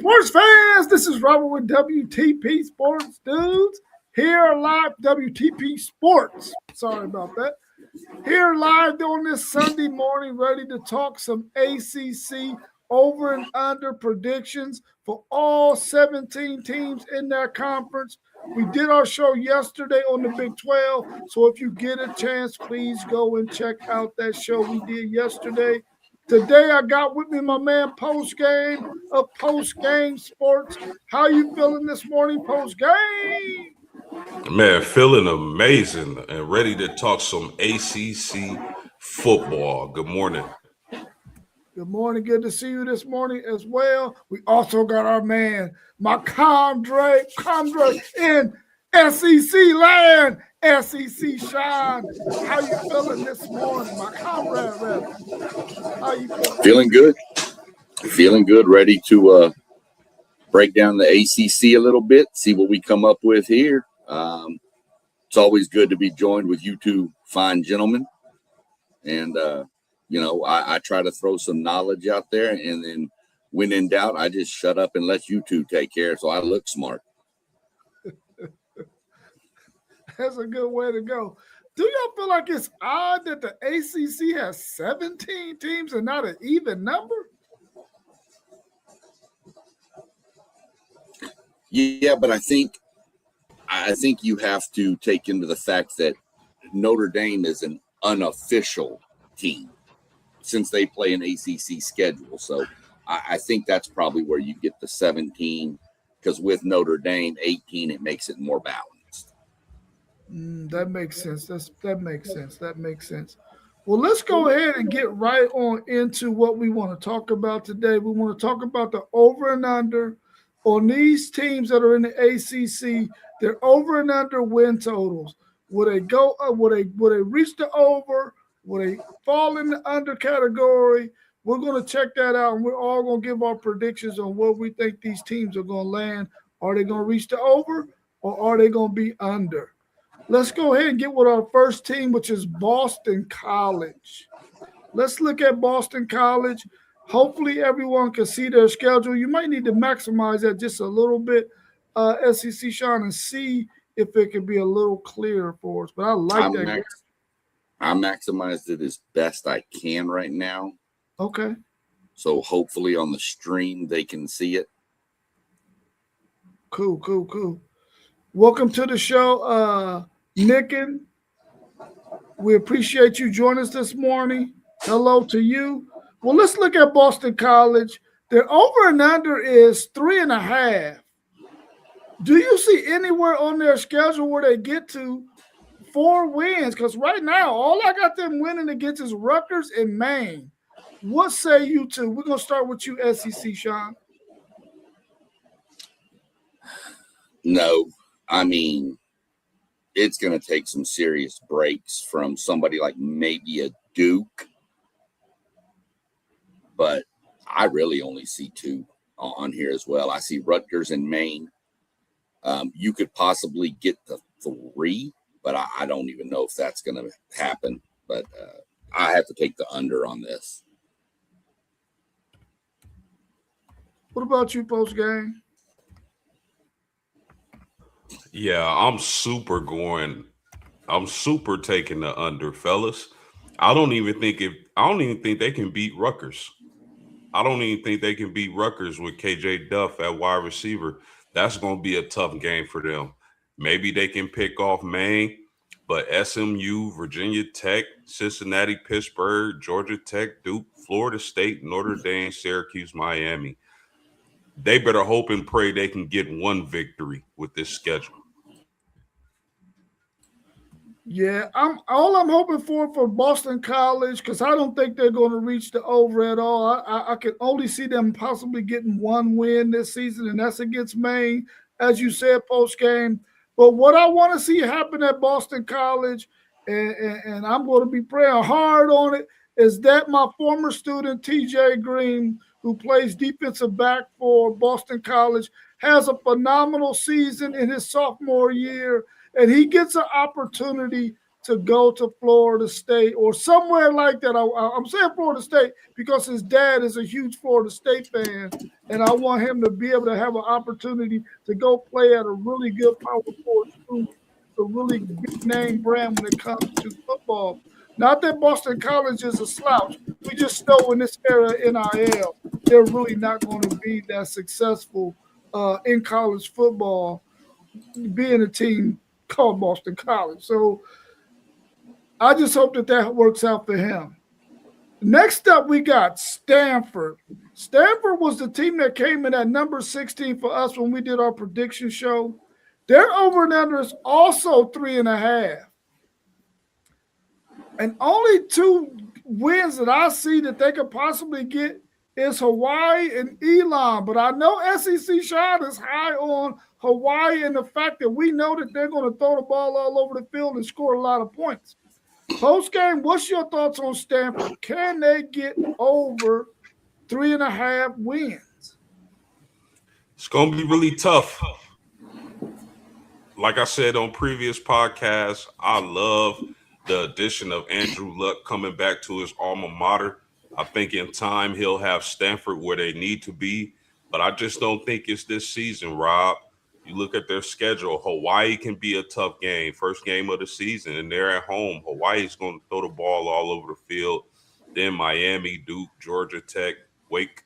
Sports fans, this is Robert with WTP Sports Dudes. Here live, WTP Sports. Sorry about that. Here live on this Sunday morning, ready to talk some ACC over and under predictions for all 17 teams in that conference. We did our show yesterday on the Big 12, so if you get a chance, please go and check out that show we did yesterday. Today I got with me my man Post Game of Post Game Sports. How you feeling this morning, Post Game? Man, feeling amazing and ready to talk some ACC football. Good morning. Good morning. Good to see you this morning as well. We also got our man, my Condre in SEC land, SEC Shine. How you feeling this morning, my comrade? How you feeling? Feeling good. Ready to break down the ACC a little bit, see what we come up with here. It's always good to be joined with you two fine gentlemen. And, I try to throw some knowledge out there, and then when in doubt, I just shut up and let you two take care so I look smart. That's a good way to go. Do y'all feel like it's odd that the ACC has 17 teams and not an even number? Yeah, but I think you have to take into the fact that Notre Dame is an unofficial team since they play an ACC schedule. So I think that's probably where you get the 17, because with Notre Dame 18, it makes it more balanced. That makes sense. That makes sense. Well, let's go ahead and get right on into what we want to talk about today. We want to talk about the over and under on these teams that are in the ACC. Their over and under win totals. Will they go up? Will they reach the over? Will they fall in the under category? We're going to check that out, and we're all going to give our predictions on where we think these teams are going to land. Are they going to reach the over, or are they going to be under? Let's go ahead and get with our first team, which is Boston College. Let's look at Boston College. Hopefully everyone can see their schedule. You might need to maximize that just a little bit, SEC Sean, and see if it can be a little clearer for us. But I like that. I maximized it as best I can right now. Okay. So hopefully on the stream they can see it. Cool. Welcome to the show, Nicken. We appreciate you joining us this morning. Hello to you. Well, let's look at Boston College. Their over and under is 3.5. Do you see anywhere on their schedule where they get to 4 wins? Because right now, all I got them winning against is Rutgers and Maine. What say you two? We're going to start with you, SEC, Sean. No, I mean, it's going to take some serious breaks from somebody like maybe a Duke. But I really only see 2 on here as well. I see Rutgers and Maine. You could possibly get the 3, but I don't even know if that's going to happen. But I have to take the under on this. What about you, Post Game? Yeah, I'm super taking the under, fellas. I don't even think they can beat Rutgers. I don't even think they can beat Rutgers with KJ Duff at wide receiver. That's going to be a tough game for them. Maybe they can pick off Maine, but SMU, Virginia Tech, Cincinnati, Pittsburgh, Georgia Tech, Duke, Florida State, Notre Dame, Syracuse, Miami. They better hope and pray they can get 1 victory with this schedule. Yeah, I'm hoping for Boston College, because I don't think they're going to reach the over at all. I can only see them possibly getting 1 win this season, and that's against Maine, as you said, post game. But what I want to see happen at Boston College, and I'm going to be praying hard on it, is that my former student, TJ Green, who plays defensive back for Boston College, has a phenomenal season in his sophomore year, and he gets an opportunity to go to Florida State or somewhere like that. I'm saying Florida State because his dad is a huge Florida State fan, and I want him to be able to have an opportunity to go play at a really good Power 4 school. It's a really big name brand when it comes to football. Not that Boston College is a slouch. We just know in this era NIL, they're really not going to be that successful in college football, being a team called Boston College. So I just hope that works out for him. Next up, we got Stanford. Stanford was the team that came in at number 16 for us when we did our prediction show. Their over and under is also 3.5. And only 2 wins that I see that they could possibly get is Hawaii and Elon. But I know SEC Sean is high on Hawaii and the fact that we know that they're going to throw the ball all over the field and score a lot of points. Post game, what's your thoughts on Stanford? Can they get over 3.5 wins? It's going to be really tough. Like I said on previous podcasts, I love the addition of Andrew Luck coming back to his alma mater. I think in time he'll have Stanford where they need to be, but I just don't think it's this season, Rob. You look at their schedule, Hawaii can be a tough game, first game of the season, and they're at home. Hawaii's going to throw the ball all over the field. Then Miami, Duke, Georgia Tech, Wake.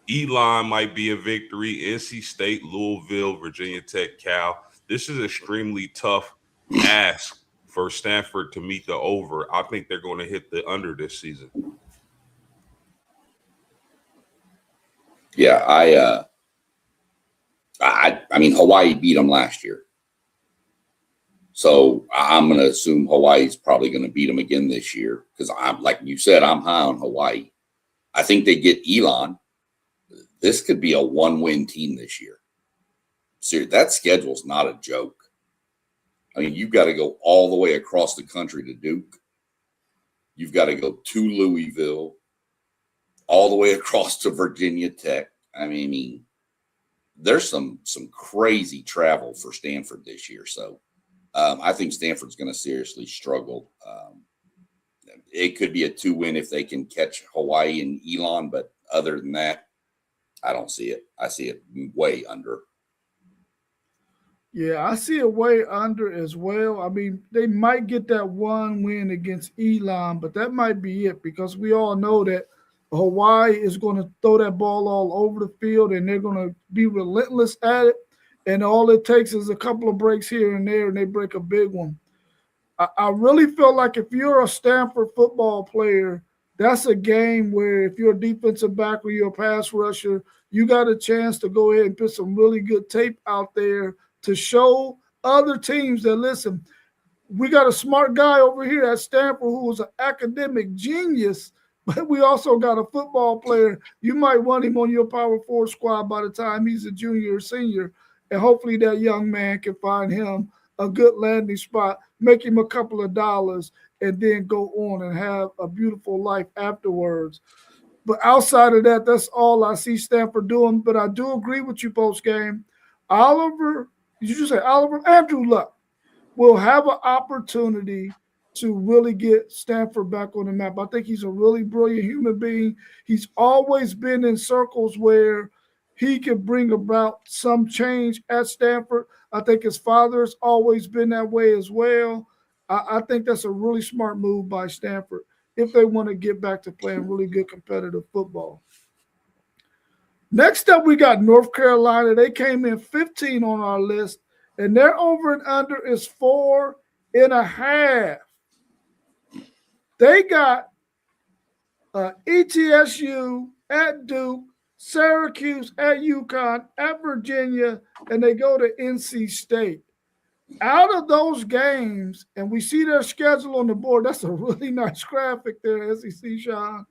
Elon might be a victory. NC State, Louisville, Virginia Tech, Cal. This is extremely tough ask for Stanford to meet the over. I think they're going to hit the under this season. Yeah, I mean, Hawaii beat them last year. So I'm going to assume Hawaii's probably going to beat them again this year because I'm, like you said, I'm high on Hawaii. I think they get Elon. This could be a 1-win team this year. Seriously, that schedule's not a joke. I mean, you've got to go all the way across the country to Duke. You've got to go to Louisville, all the way across to Virginia Tech. I mean, there's some crazy travel for Stanford this year. So I think Stanford's going to seriously struggle. It could be a 2-win if they can catch Hawaii and Elon, but other than that, I don't see it. I see it way under. Yeah, I see it way under as well. I mean, they might get that 1 win against Elon, but that might be it because we all know that Hawaii is going to throw that ball all over the field and they're going to be relentless at it. And all it takes is a couple of breaks here and there and they break a big one. I really feel like if you're a Stanford football player, that's a game where if you're a defensive back or you're a pass rusher, you got a chance to go ahead and put some really good tape out there to show other teams that, listen, we got a smart guy over here at Stanford who is an academic genius, but we also got a football player. You might want him on your Power 4 squad by the time he's a junior or senior, and hopefully that young man can find him a good landing spot, make him a couple of dollars, and then go on and have a beautiful life afterwards. But outside of that, that's all I see Stanford doing. But I do agree with you post game. Andrew Luck will have an opportunity to really get Stanford back on the map. I think he's a really brilliant human being. He's always been in circles where he can bring about some change at Stanford. I think his father has always been that way as well. I think that's a really smart move by Stanford if they want to get back to playing really good competitive football. Next up, we got North Carolina. They came in 15 on our list, and their over and under is 4.5. They got ETSU at Duke, Syracuse at UConn, at Virginia, and they go to NC State. Out of those games, and we see their schedule on the board, that's a really nice graphic there, SEC, Sean.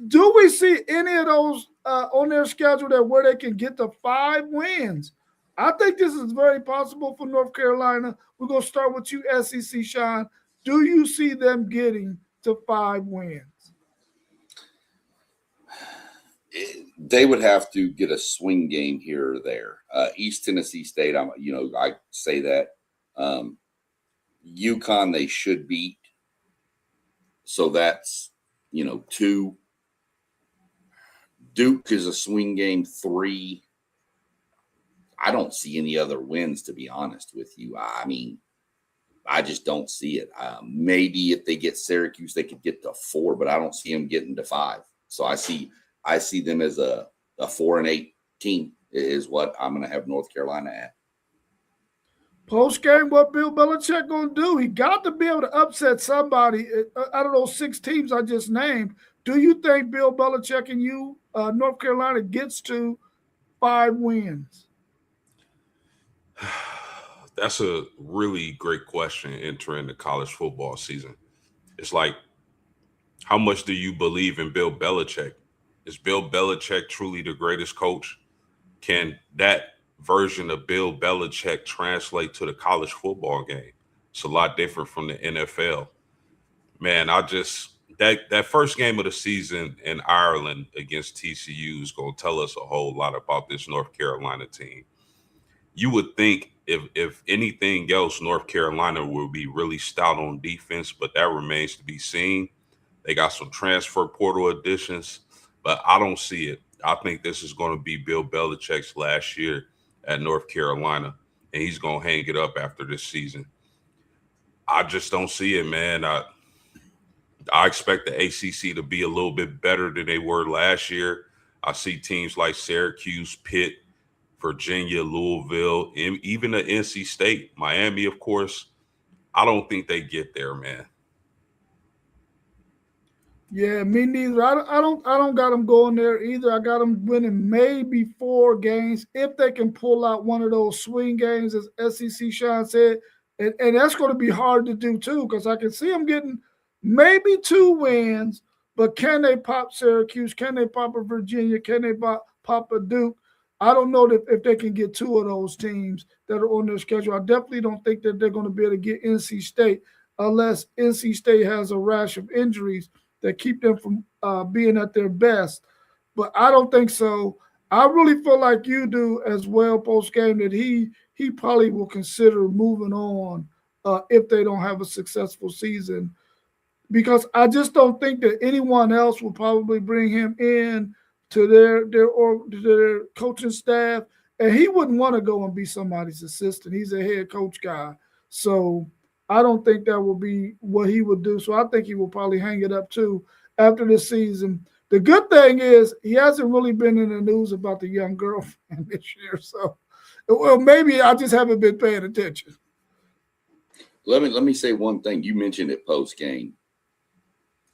Do we see any of those on their schedule that where they can get to 5 wins? I think this is very possible for North Carolina. We're going to start with you, SEC, Sean. Do you see them getting to 5 wins? They would have to get a swing game here or there. East Tennessee State, I say that. UConn they should beat. So that's, 2. Duke is a swing game 3. I don't see any other wins, to be honest with you. I mean, I just don't see it. Maybe if they get Syracuse, they could get to 4, but I don't see them getting to 5. So I see them as a 4-8 team is what I'm going to have North Carolina at. Post game, what Bill Belichick going to do? He got to be able to upset somebody out of those 6 teams I just named. Do you think Bill Belichick and North Carolina gets to 5 wins? That's a really great question entering the college football season. It's like, how much do you believe in Bill Belichick? Is Bill Belichick truly the greatest coach? Can that version of Bill Belichick translate to the college football game? It's a lot different from the NFL. Man, that first game of the season in Ireland against TCU is going to tell us a whole lot about this North Carolina team. You would think if anything else, North Carolina will be really stout on defense, but that remains to be seen. They got some transfer portal additions, but I don't see it. I think this is going to be Bill Belichick's last year at North Carolina, and he's going to hang it up after this season. I just don't see it, man. I expect the ACC to be a little bit better than they were last year. I see teams like Syracuse, Pitt, Virginia, Louisville, and even the NC State, Miami, of course. I don't think they get there, man. Yeah, me neither. I don't got them going there either. I got them winning maybe 4 games if they can pull out one of those swing games, as SEC Sean said, and that's going to be hard to do too because I can see them getting maybe 2 wins, but can they pop Syracuse? Can they pop a Virginia? Can they pop a Duke? I don't know if they can get 2 of those teams that are on their schedule. I definitely don't think that they're going to be able to get NC State unless NC State has a rash of injuries that keep them from being at their best. But I don't think so. I really feel like you do as well post-game that he probably will consider moving on if they don't have a successful season because I just don't think that anyone else will probably bring him in to their coaching staff, and he wouldn't want to go and be somebody's assistant. He's a head coach guy. So I don't think that will be what he would do. So I think he will probably hang it up too after this season. The good thing is he hasn't really been in the news about the young girlfriend this year. So, well, maybe I just haven't been paying attention. Let me say one thing. You mentioned it post game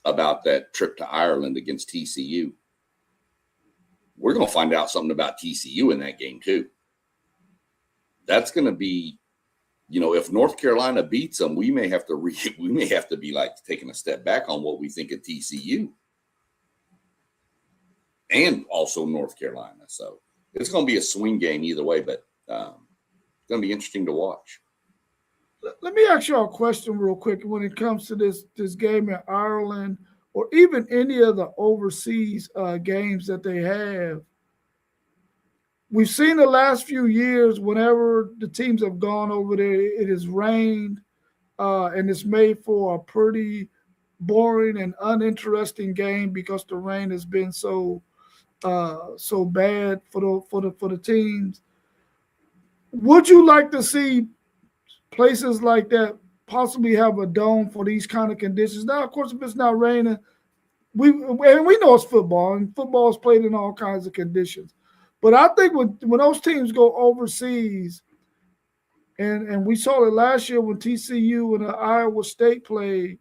about that trip to Ireland against TCU. We're going to find out something about TCU in that game too. That's going to be, if North Carolina beats them, we may have to be like taking a step back on what we think of TCU and also North Carolina. So it's going to be a swing game either way, but it's going to be interesting to watch. Let me ask you a question real quick when it comes to this game in Ireland or even any of the overseas games that they have. We've seen the last few years, whenever the teams have gone over there, it has rained, and it's made for a pretty boring and uninteresting game because the rain has been so bad for the teams. Would you like to see places like that possibly have a dome for these kind of conditions? Now, of course, if it's not raining, we know it's football, and football is played in all kinds of conditions. But I think when those teams go overseas, and we saw it last year when TCU and Iowa State played,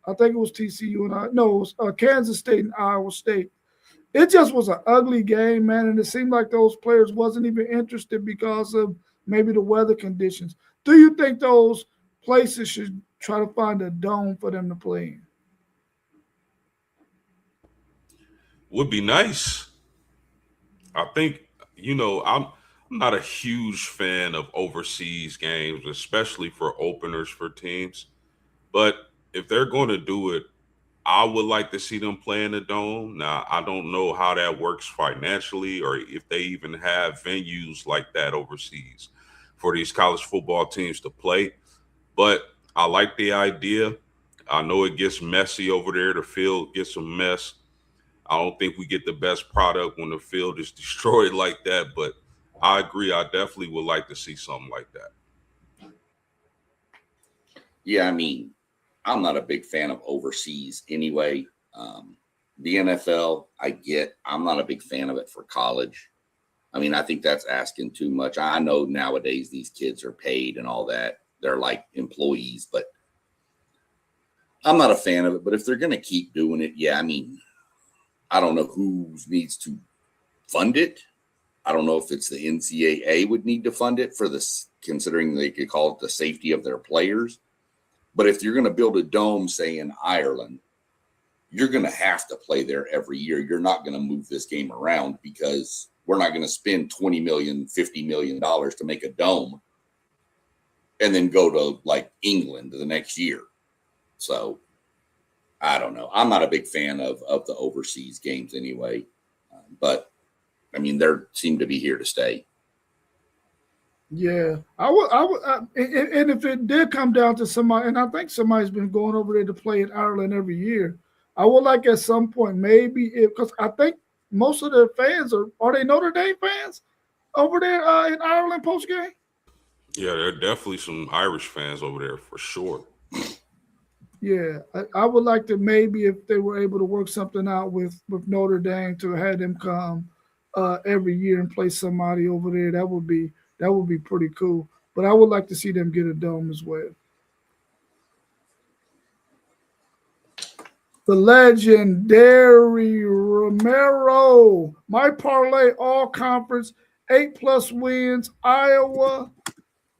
I think it was TCU and it was Kansas State and Iowa State. It just was an ugly game, man, and it seemed like those players wasn't even interested because of maybe the weather conditions. Do you think those places should try to find a dome for them to play in? Would be nice. I think, I'm not a huge fan of overseas games, especially for openers for teams. But if they're going to do it, I would like to see them play in the dome. Now, I don't know how that works financially or if they even have venues like that overseas for these college football teams to play. But I like the idea. I know it gets messy over there. The field gets a mess. I don't think we get the best product when the field is destroyed like that, but I agree. I definitely would like to see something like that. Yeah, I mean, I'm not a big fan of overseas anyway. The NFL, I get. I'm not a big fan of it for college. I mean, I think that's asking too much. I know nowadays these kids are paid and all that. They're like employees, but I'm not a fan of it. But if they're going to keep doing it, yeah, I mean, I don't know who needs to fund it. I don't know if it's the NCAA would need to fund it for this, considering they could call it the safety of their players. But if you're going to build a dome, say in Ireland, you're going to have to play there every year. You're not going to move this game around because we're not going to spend $20 million, $50 million to make a dome and then go to like England the next year. So I don't know. I'm not a big fan of the overseas games anyway. But I mean, they seem to be here to stay. Yeah, and if it did come down to somebody, and I think somebody's been going over there to play in Ireland every year, I would like at some point maybe because I think most of their fans are they Notre Dame fans over there in Ireland post game. Yeah, there are definitely some Irish fans over there for sure. Yeah, I would like to maybe if they were able to work something out with Notre Dame to have them come every year and play somebody over there. That would be pretty cool. But I would like to see them get a dome as well. The legendary Romero, my parlay all conference, 8+ wins. Iowa,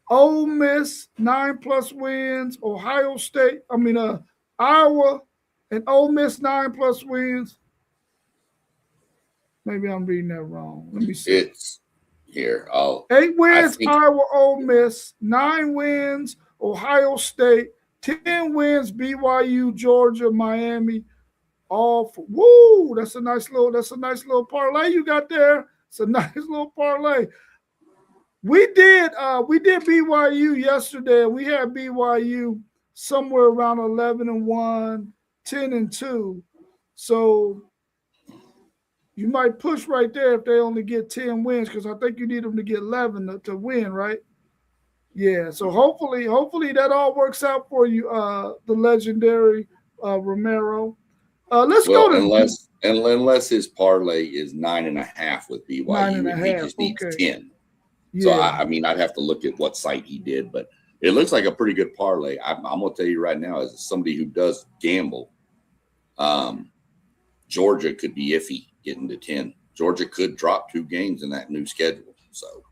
Ole Miss, 9+ wins. Ohio State, Iowa and Ole Miss, 9+ wins. Maybe I'm reading that wrong. Let me see. It's here. 8 wins, Iowa, Ole Miss, 9 wins, Ohio State, 10 wins, BYU, Georgia, Miami. Woo! That's a nice little parlay you got there. It's a nice little parlay. We did BYU yesterday. We had BYU somewhere around 11-1, 10-2. So you might push right there if they only get 10 wins because I think you need them to get 11 to win, right? Yeah. So hopefully that all works out for you, the legendary Romero. Let's go to unless his parlay is 9.5 with BYU, 9.5. He just needs 10. Yeah. So I mean, I'd have to look at what site he did, but it looks like a pretty good parlay. I'm gonna tell you right now, as somebody who does gamble, Georgia could be iffy getting to 10. Georgia could drop 2 games in that new schedule. So,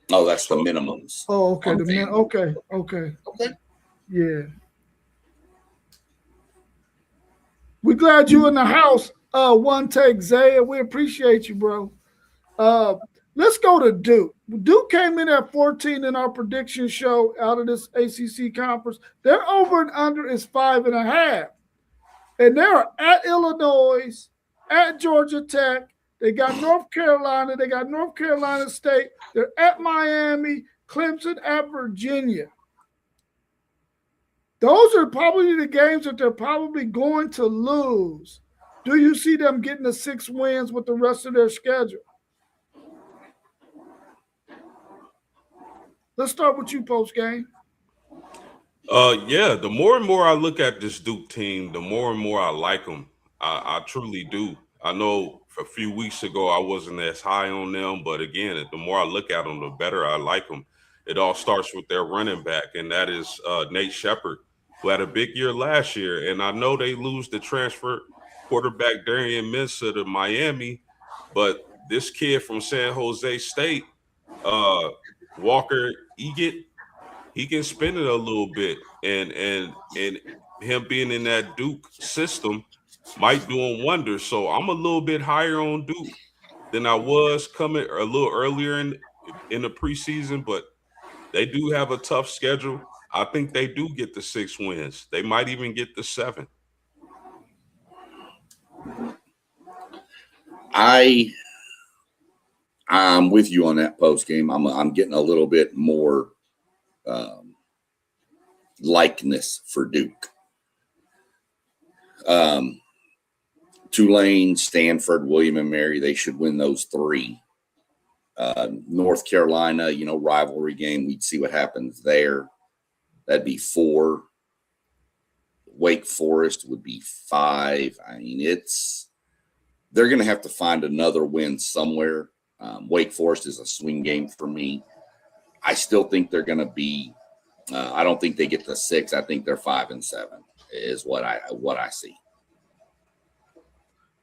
that's the minimums. Oh, okay. Okay. Yeah. We're glad you in the house. One take, Zaya. We appreciate you, bro. Let's go to Duke. Duke came in at 14 in our prediction show out of this ACC conference. Their over and under is 5.5. And they're at Illinois, at Georgia Tech. They got North Carolina. They got North Carolina State. They're at Miami, Clemson, at Virginia. Those are probably the games that they're probably going to lose. Do you see them getting the 6 wins with the rest of their schedule? Let's start with you, post game. Yeah, the more and more I look at this Duke team, the more and more I like them. I truly do. I know a few weeks ago I wasn't as high on them, but again, the more I look at them, the better I like them. It all starts with their running back, and that is Nate Shepard, who had a big year last year. And I know they lose the transfer quarterback Darian Mensah to Miami, but this kid from San Jose State, Walker Eget, he can spin it a little bit, and him being in that Duke system might do him wonders. So I'm a little bit higher on Duke than I was coming a little earlier in the preseason, but they do have a tough schedule. I think they do get the 6 wins. They might even get the 7. I'm with you on that post game. I'm getting a little bit more likeness for Duke. Tulane, Stanford, William and Mary, they should win those three. North Carolina, rivalry game. We'd see what happens there. That'd be 4. Wake Forest would be 5. I mean, they're going to have to find another win somewhere. Wake Forest is a swing game for me. I still think they're going to be. I don't think they get to 6. I think they're 5 and 7 is what I see.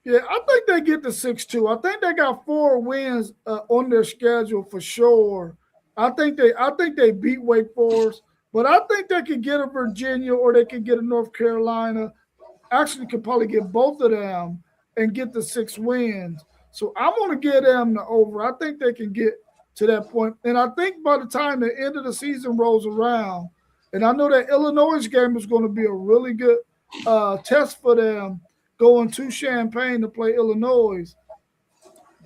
Yeah, I think they get to 6 too. I think they got 4 wins on their schedule for sure. I think they beat Wake Forest, but I think they could get a Virginia or they could get a North Carolina. Actually, could probably get both of them and get the 6 wins. So I'm going to give them the over. I think they can get to that point. And I think by the time the end of the season rolls around, and I know that Illinois' game is going to be a really good test for them going to Champaign to play Illinois.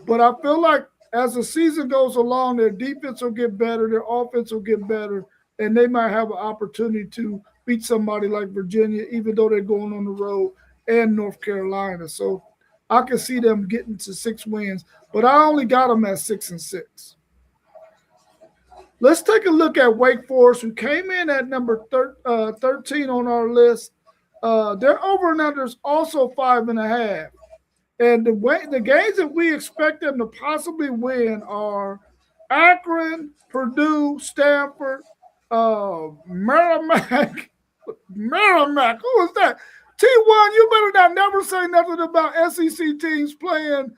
But I feel like as the season goes along, their defense will get better, their offense will get better, and they might have an opportunity to beat somebody like Virginia, even though they're going on the road, and North Carolina. So I can see them getting to 6 wins, but I only got them at 6 and 6. Let's take a look at Wake Forest, who came in at number 13 on our list. Their over and under is also 5.5. And the games that we expect them to possibly win are Akron, Purdue, Stanford, Merrimack. Merrimack, who is that? T1, you better not never say nothing about SEC teams playing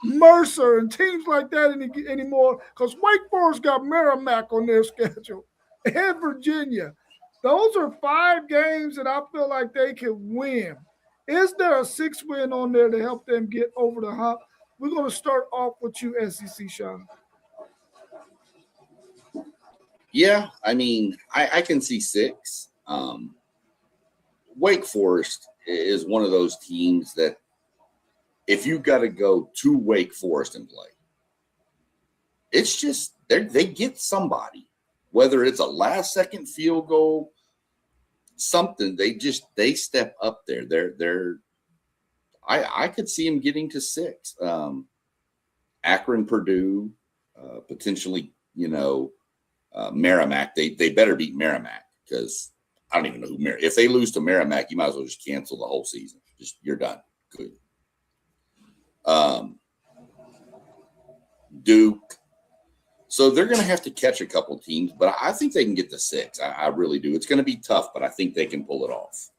Mercer and teams like that anymore, because Wake Forest got Merrimack on their schedule and Virginia. Those are 5 games that I feel like they can win. Is there a 6 win on there to help them get over the hump? We're going to start off with you, SEC, Sean. Yeah, I mean, I can see 6. Wake Forest is one of those teams that if you got to go to Wake Forest and play, it's just they get somebody. Whether it's a last-second field goal, something, they step up there. I could see them getting to 6. Akron, Purdue, potentially, Merrimack. They better beat Merrimack, because I don't even know who Merrimack. If they lose to Merrimack, you might as well just cancel the whole season. You're done. Good. Duke. So they're going to have to catch a couple teams, but I think they can get to 6. I really do. It's going to be tough, but I think they can pull it off.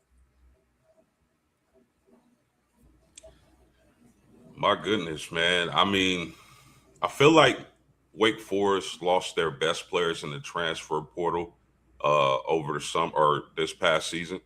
My goodness, man. I mean, I feel like Wake Forest lost their best players in the transfer portal over the summer or this past season.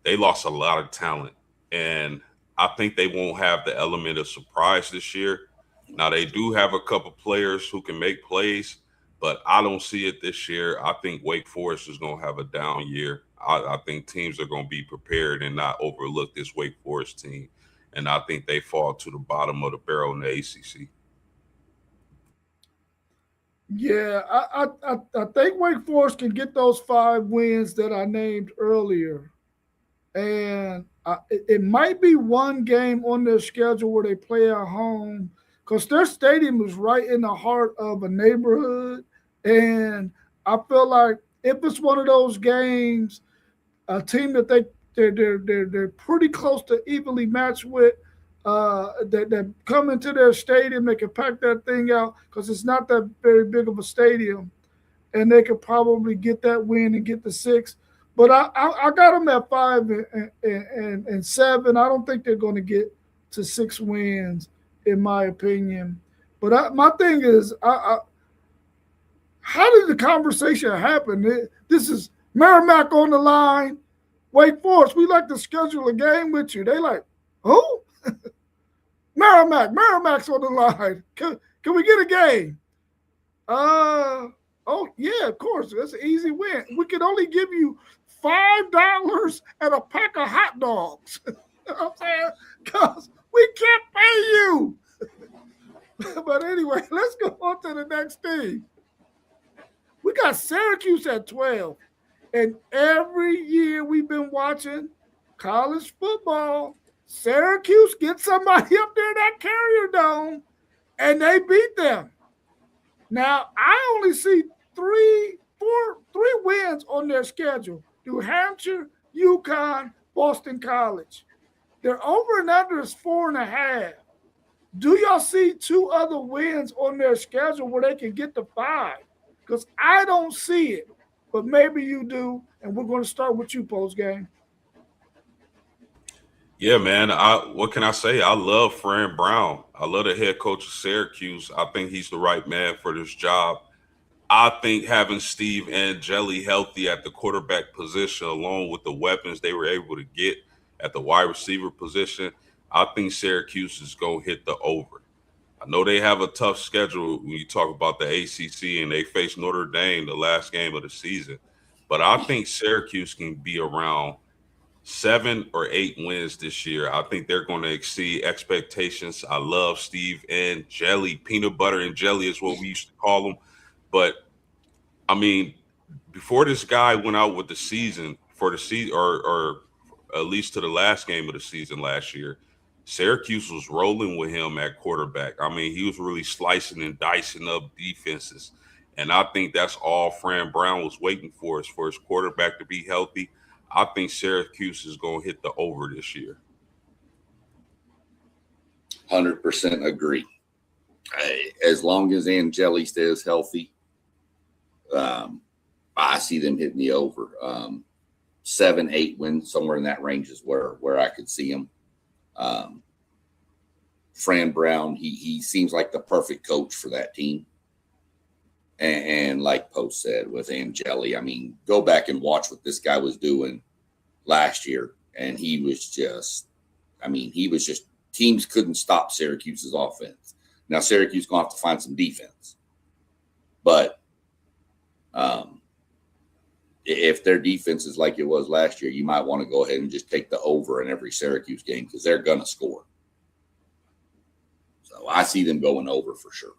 They lost a lot of talent, and I think they won't have the element of surprise this year. Now, they do have a couple players who can make plays, but I don't see it this year. I think Wake Forest is going to have a down year. I think teams are going to be prepared and not overlook this Wake Forest team. And I think they fall to the bottom of the barrel in the ACC. Yeah, I think Wake Forest can get those 5 wins that I named earlier. And it might be one game on their schedule where they play at home, because their stadium is right in the heart of a neighborhood. And I feel like if it's one of those games, a team that they're pretty close to evenly matched with, that come into their stadium, they can pack that thing out, because it's not that very big of a stadium, and they could probably get that win and get the 6. But I got them at 5 and 7. I don't think they're going to get to 6 wins, in my opinion. But my thing is, how did the conversation happen? This is Merrimack on the line. Wake Forest, we like to schedule a game with you. They like, who? Merrimack's on the line. Can we get a game? Oh yeah, of course. That's an easy win. We can only give you $5 and a pack of hot dogs. You know what I'm saying? Because we can't pay you. But anyway, let's go on to the next team. We got Syracuse at 12. And every year we've been watching college football, Syracuse gets somebody up there in that Carrier Dome, and they beat them. Now, I only see three wins on their schedule: New Hampshire, UConn, Boston College. Their over and under is 4.5. Do y'all see 2 other wins on their schedule where they can get to 5? Because I don't see it, but maybe you do. And we're going to start with you post game. Yeah, man. What can I say? I love Fran Brown. I love the head coach of Syracuse. I think he's the right man for this job. I think having Steve Angeli healthy at the quarterback position, along with the weapons they were able to get at the wide receiver position, I think Syracuse is going to hit the over. I know they have a tough schedule when you talk about the ACC, and they face Notre Dame the last game of the season. But I think Syracuse can be around 7 or 8 wins this year. I think they're going to exceed expectations. I love Steve and Jelly. Peanut butter and jelly is what we used to call them. But I mean, before this guy went out with the season for the season, or at least to the last game of the season last year, Syracuse was rolling with him at quarterback. I mean, he was really slicing and dicing up defenses. And I think that's all Fran Brown was waiting for, is for his quarterback to be healthy. I think Syracuse is going to hit the over this year. 100% agree. As long as Angeli stays healthy, I see them hitting the over. 7, 8 wins, somewhere in that range is where I could see him. Fran Brown, he seems like the perfect coach for that team. And like Post said with Angeli, I mean, go back and watch what this guy was doing last year. And he was just teams couldn't stop Syracuse's offense. Now Syracuse going to have to find some defense. But if their defense is like it was last year, you might want to go ahead and just take the over in every Syracuse game because they're going to score. So I see them going over for sure.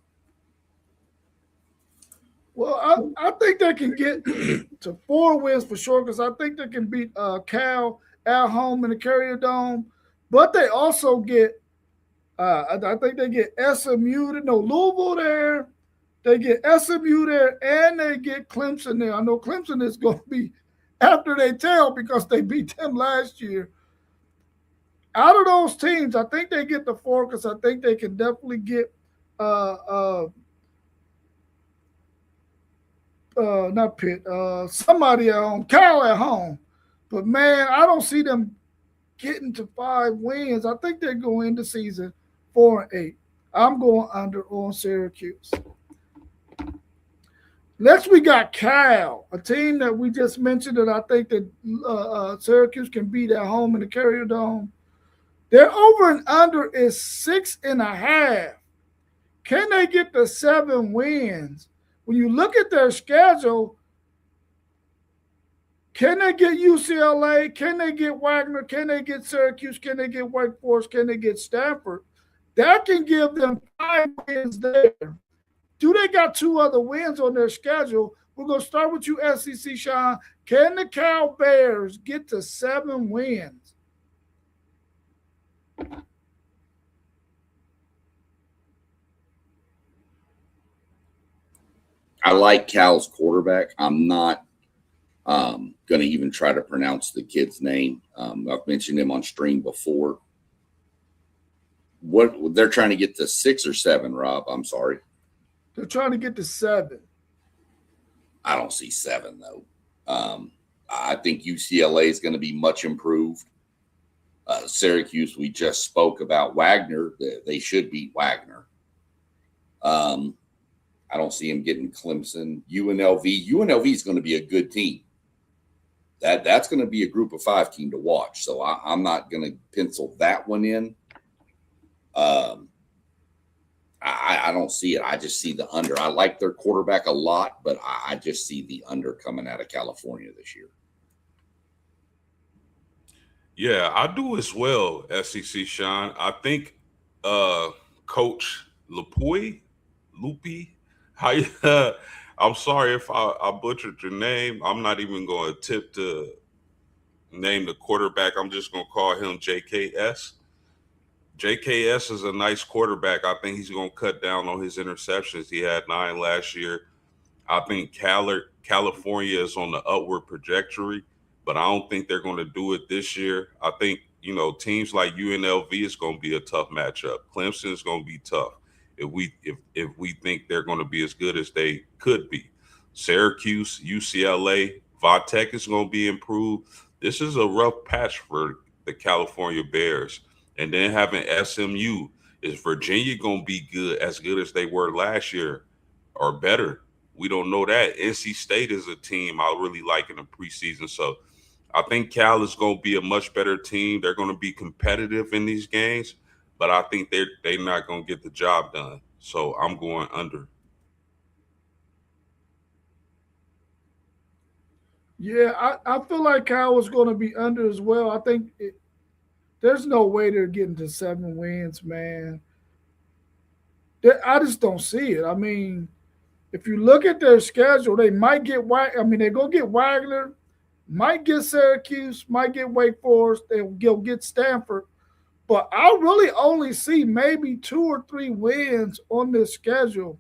Well, I think they can get to 4 wins for sure because I think they can beat Cal at home in the Carrier Dome. But they also get, I think they get Louisville there. They get SMU there, and they get Clemson there. I know Clemson is going to be after they tail because they beat them last year. Out of those teams, I think they get the 4 because I think they can definitely get not Pitt, somebody at home, Cal at home. But, man, I don't see them getting to 5 wins. I think they're going into season 4-8. I'm going under on Syracuse. Next, we got Cal, a team that we just mentioned that I think that Syracuse can beat at home in the Carrier Dome. Their over and under is 6.5. Can they get to 7 wins? When you look at their schedule, can they get UCLA? Can they get Wagner? Can they get Syracuse? Can they get Wake Forest? Can they get Stanford? That can give them 5 wins there. Do they got 2 other wins on their schedule? We're going to start with you, SEC, Sean. Can the Cal Bears get to 7 wins? I like Cal's quarterback. I'm not going to even try to pronounce the kid's name. I've mentioned him on stream before. What they're trying to get to 6 or 7, Rob. I'm sorry. They're trying to get to 7. I don't see 7 though. I think UCLA is going to be much improved. Syracuse, we just spoke about Wagner. They should beat Wagner. I don't see him getting Clemson. UNLV is going to be a good team. That's going to be a group of 5 team to watch. So I'm not going to pencil that one in. I don't see it. I just see the under. I like their quarterback a lot, but I just see the under coming out of California this year. Yeah, I do as well, SEC Sean. I think Coach Lupi, I'm sorry if I butchered your name. I'm not even going to attempt to name the quarterback. I'm just going to call him JKS. JKS is a nice quarterback. I think he's going to cut down on his interceptions. He had 9 last year. I think California is on the upward trajectory, but I don't think they're going to do it this year. I think, teams like UNLV is going to be a tough matchup. Clemson is going to be tough if we think they're going to be as good as they could be. Syracuse, UCLA, Tech is going to be improved. This is a rough patch for the California Bears. And then having SMU, is Virginia going to be as good as they were last year or better? We don't know that. NC State is a team I really like in the preseason. So I think Cal is going to be a much better team. They're going to be competitive in these games, but I think they're not going to get the job done. So I'm going under. Yeah, I feel like Cal was going to be under as well. I think there's no way they're getting to 7 wins, man. I just don't see it. I mean, if you look at their schedule, they might get they're going to get Wagner, might get Syracuse, might get Wake Forest, they'll get Stanford. But I really only see maybe 2 or 3 wins on this schedule.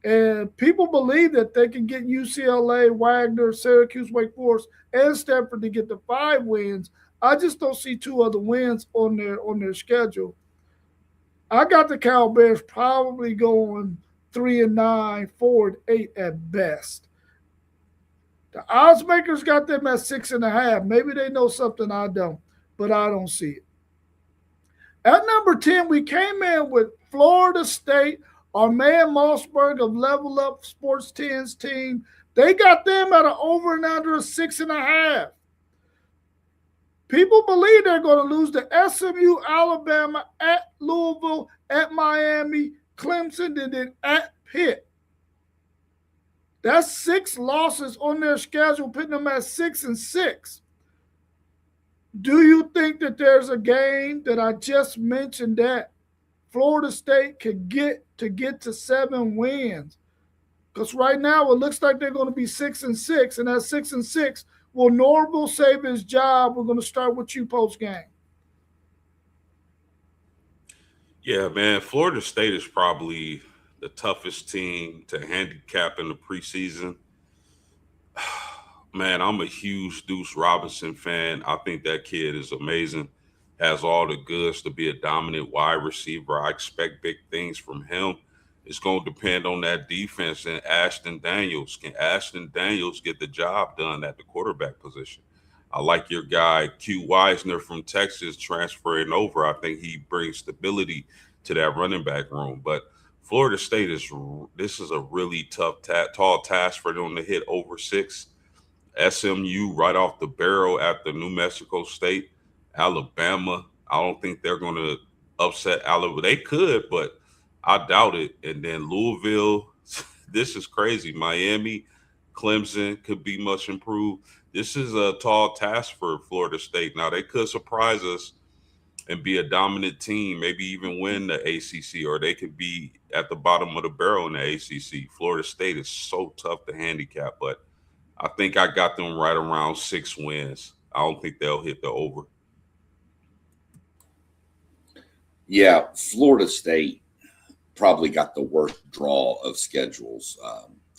And people believe that they can get UCLA, Wagner, Syracuse, Wake Forest, and Stanford to get the 5 wins. I just don't see 2 other wins on their schedule. I got the Cal Bears probably going 3-9, 4-8 at best. The odds makers got them at 6.5. Maybe they know something I don't, but I don't see it. At number 10, we came in with Florida State, our man Mossberg of Level Up Sports 10's team. They got them at an over and under of 6.5. People believe they're going to lose to SMU, Alabama, at Louisville, at Miami, Clemson, and then at Pitt. That's 6 losses on their schedule, putting them at 6-6. Do you think that there's a game that I just mentioned that Florida State could get to 7 wins? Because right now it looks like they're going to be 6-6, and at 6-6, will Norville save his job? We're going to start with you post game. Yeah, man. Florida State is probably the toughest team to handicap in the preseason. Man, I'm a huge Deuce Robinson fan. I think that kid is amazing. Has all the goods to be a dominant wide receiver. I expect big things from him. It's going to depend on that defense and Ashton Daniels. Can Ashton Daniels get the job done at the quarterback position? I like your guy, Q Wisner from Texas, transferring over. I think he brings stability to that running back room. But Florida State this is a really tough, tall task for them to hit over 6. SMU right off the barrel after New Mexico State. Alabama, I don't think they're going to upset Alabama. They could, but I doubt it. And then Louisville, this is crazy. Miami, Clemson could be much improved. This is a tall task for Florida State. Now, they could surprise us and be a dominant team, maybe even win the ACC, or they could be at the bottom of the barrel in the ACC. Florida State is so tough to handicap, but I think I got them right around 6 wins. I don't think they'll hit the over. Yeah, Florida State probably got the worst draw of schedules.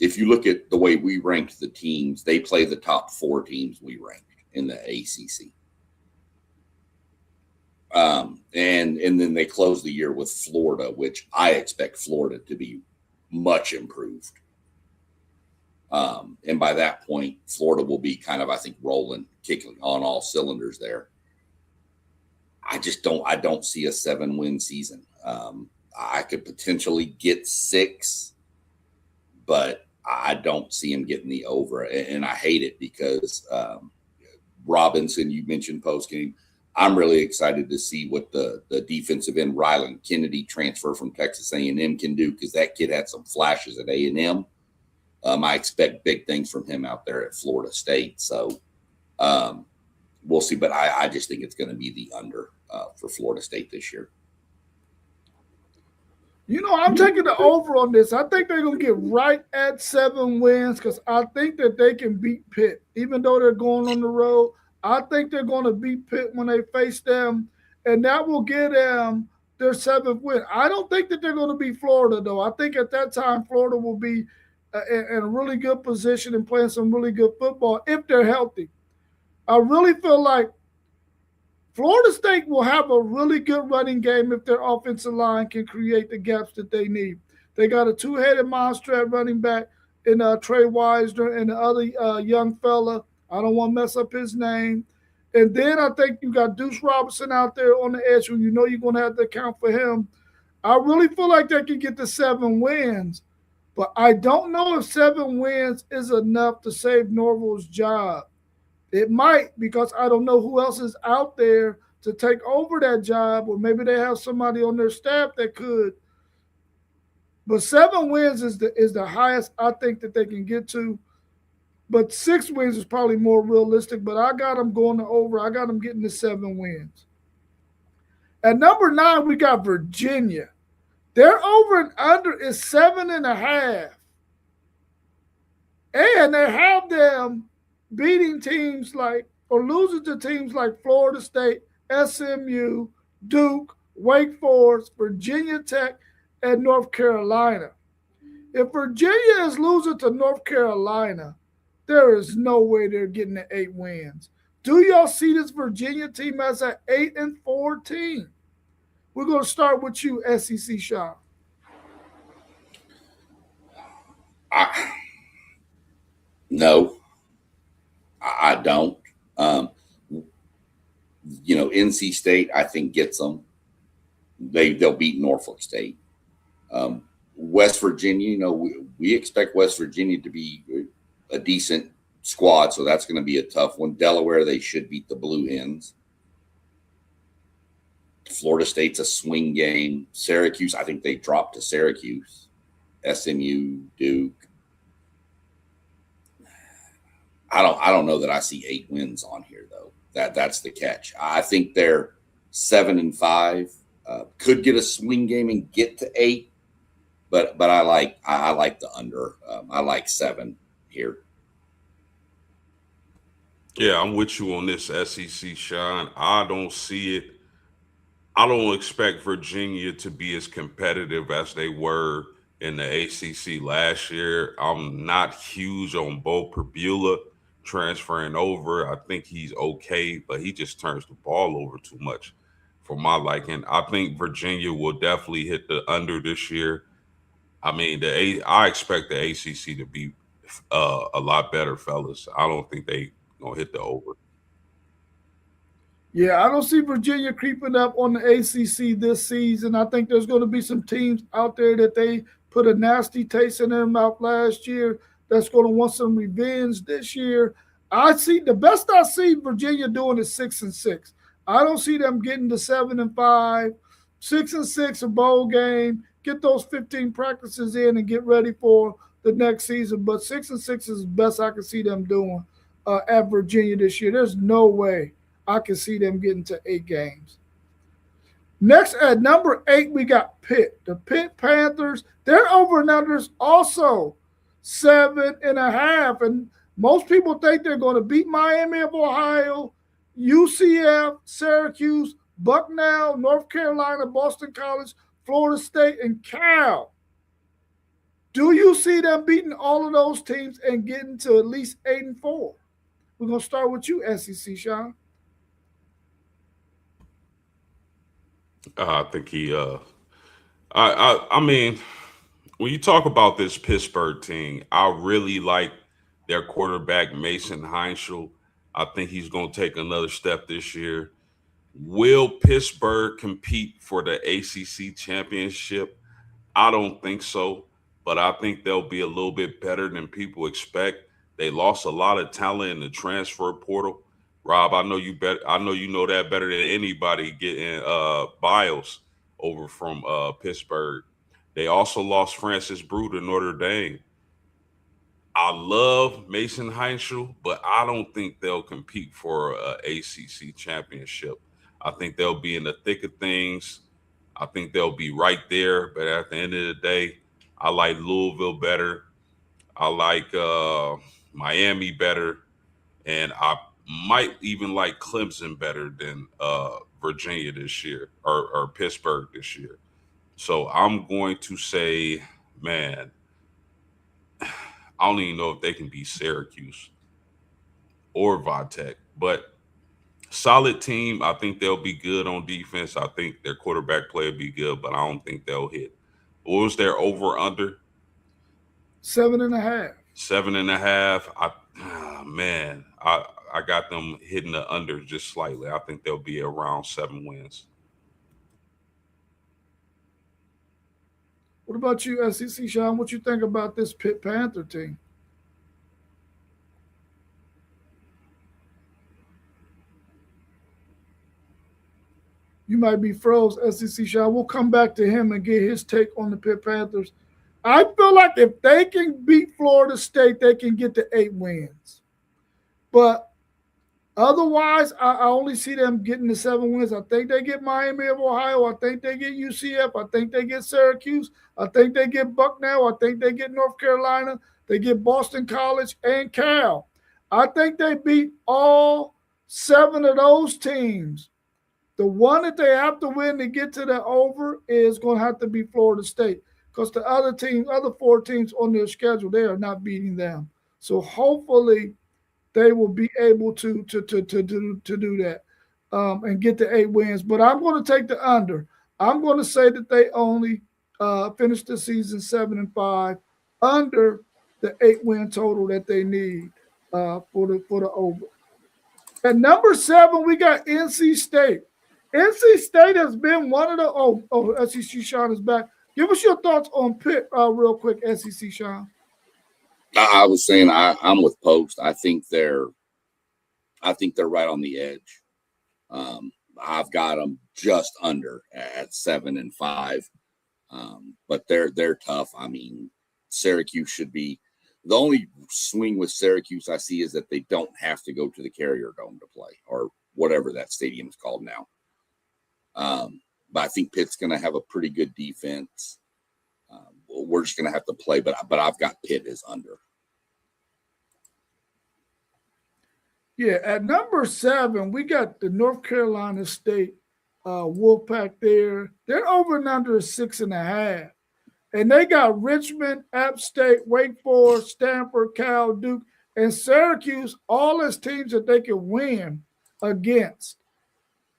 If you look at the way we ranked the teams, they play the top 4 teams we ranked in the ACC. And then they close the year with Florida, which I expect Florida to be much improved. And by that point, Florida will be kind of, I think, rolling, kicking on all cylinders there. I don't see a 7-win season. I could potentially get 6, but I don't see him getting the over. And I hate it because Robinson, you mentioned post game. I'm really excited to see what the defensive end Rylan Kennedy transfer from Texas A&M can do, because that kid had some flashes at A&M. I expect big things from him out there at Florida State. So we'll see. But I just think it's going to be the under for Florida State this year. I'm taking the over on this. I think they're going to get right at 7 wins because I think that they can beat Pitt. Even though they're going on the road, I think they're going to beat Pitt when they face them, and that will get them their 7th win. I don't think that they're going to beat Florida, though. I think at that time, Florida will be in a really good position and playing some really good football if they're healthy. I really feel like Florida State will have a really good running game if their offensive line can create the gaps that they need. They got a two-headed monster at running back in Trey Wisner and the other young fella. I don't want to mess up his name. And then I think you got Deuce Robinson out there on the edge, who you're going to have to account for him. I really feel like they can get to 7 wins, but I don't know if 7 wins is enough to save Norville's job. It might, because I don't know who else is out there to take over that job, or maybe they have somebody on their staff that could. But 7 wins is the highest I think that they can get to. But 6 wins is probably more realistic. But I got them going to over. I got them getting to 7 wins. At number 9, we got Virginia. Their over and under is 7.5. And they have them beating teams or losing to teams like Florida State, SMU, Duke, Wake Forest, Virginia Tech, and North Carolina. If Virginia is losing to North Carolina, there is no way they're getting the 8 wins. Do y'all see this Virginia team as an 8-4 team? We're going to start with you, SEC Sean. No, I don't. NC State, I think, gets them. They'll beat Norfolk State. West Virginia, we expect West Virginia to be a decent squad, so that's going to be a tough one. Delaware, they should beat the Blue Hens. Florida State's a swing game. Syracuse, I think they dropped to Syracuse. SMU, Duke. I don't know that I see 8 wins on here, though. That's the catch. I think they're 7-5. Could get a swing game and get to 8, but I like the under. I like 7 here. Yeah, I'm with you on this, SEC, Sean. I don't see it. I don't expect Virginia to be as competitive as they were in the ACC last year. I'm not huge on Bo Perbula transferring over. I think he's okay, but he just turns the ball over too much for my liking. I think Virginia will definitely hit the under this year. I mean, I expect the ACC to be a lot better, fellas. I don't think they gonna hit the over. Yeah, I don't see Virginia creeping up on the ACC this season. I think there's going to be some teams out there that they put a nasty taste in their mouth last year that's going to want some revenge this year. The best I see Virginia doing is 6-6. I don't see them getting to 7-5, 6-6 a bowl game. Get those 15 practices in and get ready for the next season. But 6-6 is the best I can see them doing at Virginia this year. There's no way I can see them getting to 8 games. Next, at number 8, we got Pitt. The Pitt Panthers, their over and unders also 7.5. And most people think they're going to beat Miami of Ohio, UCF, Syracuse, Bucknell, North Carolina, Boston College, Florida State, and Cal. Do you see them beating all of those teams and getting to at least 8-4? We're going to start with you, SEC, Sean. I think he. I mean, when you talk about this Pittsburgh team, I really like their quarterback Mason Heinschel. I think he's going to take another step this year. Will Pittsburgh compete for the ACC championship? I don't think so, but I think they'll be a little bit better than people expect. They lost a lot of talent in the transfer portal. Rob, I know you know that better than anybody. Getting Biles over from Pittsburgh. They also lost Francis Brew to Notre Dame. I love Mason Heinschel, but I don't think they'll compete for a ACC championship. I think they'll be in the thick of things. I think they'll be right there. But at the end of the day, I like Louisville better. I like Miami better, and I might even like Clemson better than Virginia this year or Pittsburgh this year. So I'm going to say, man, I don't even know if they can beat Syracuse or Vatech, but solid team. I think they'll be good on defense. I think their quarterback play will be good, but I don't think they'll hit. What was their over under? 7.5. 7.5. Man, I got them hitting the under just slightly. I think they'll be around 7 wins. What about you, SEC Sean? What you think about this Pitt Panther team? You might be froze, SEC Sean. We'll come back to him and get his take on the Pitt Panthers. I feel like if they can beat Florida State, they can get to 8 wins. But otherwise, I only see them getting to 7 wins. I think they get Miami of Ohio. I think they get UCF. I think they get Syracuse. I think they get Bucknell. I think they get North Carolina. They get Boston College and Cal. I think they beat all 7 of those teams. The one that they have to win to get to the over is going to have to be Florida State, because the other 4 teams on their schedule, they are not beating them. So hopefully they will be able to do that and get the 8 wins. But I'm going to take the under. I'm going to say that they only finish the season 7-5, under the 8-win total that they need for the over. At number 7, we got NC State. NC State has been one of the SEC Sean is back. Give us your thoughts on Pitt real quick, SEC Sean. I was saying I'm with Post. I think they're right on the edge. I've got them just under at 7-5, but they're tough. I mean, Syracuse should be the only swing with Syracuse I see is that they don't have to go to the Carrier Dome to play, or whatever that stadium is called now. But I think Pitt's going to have a pretty good defense. We're just going to have to play, but I've got Pitt as under. Yeah, at number 7, we got the North Carolina State Wolfpack there. Their over and under is 6.5. And they got Richmond, App State, Wake Forest, Stanford, Cal, Duke, and Syracuse, all as teams that they can win against.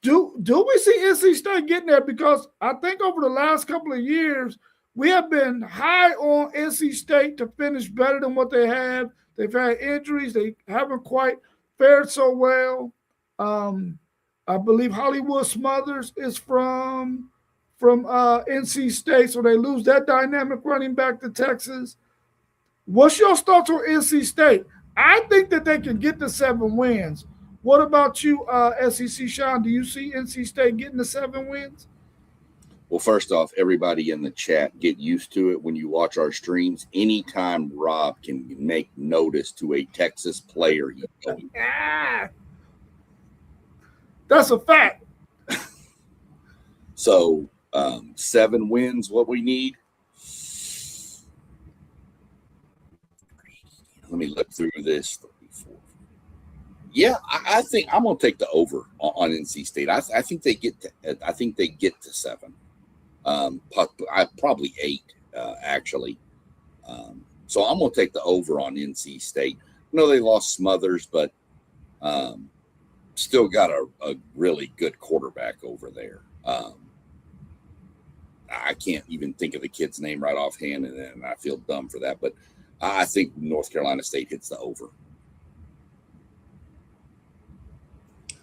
Do we see NC State getting there? Because I think over the last couple of years, we have been high on NC State to finish better than what they have. They've had injuries. They haven't quite fared so well. I believe Hollywood Smothers is from NC State, so they lose that dynamic running back to Texas. What's your thoughts on NC State? I think that they can get to 7 wins. What about you, SEC Sean? Do you see NC State getting to 7 wins? Well, first off, everybody in the chat, get used to it when you watch our streams. Anytime Rob can make notice to a Texas player, that's a fact. So 7 wins, what we need. Let me look through this. Yeah, I think I'm going to take the over on NC State. I think they get to 7. Probably 8 actually. So I'm going to take the over on NC State. I know they lost Smothers, but still got a really good quarterback over there. I can't even think of the kid's name right offhand, and I feel dumb for that. But I think North Carolina State hits the over.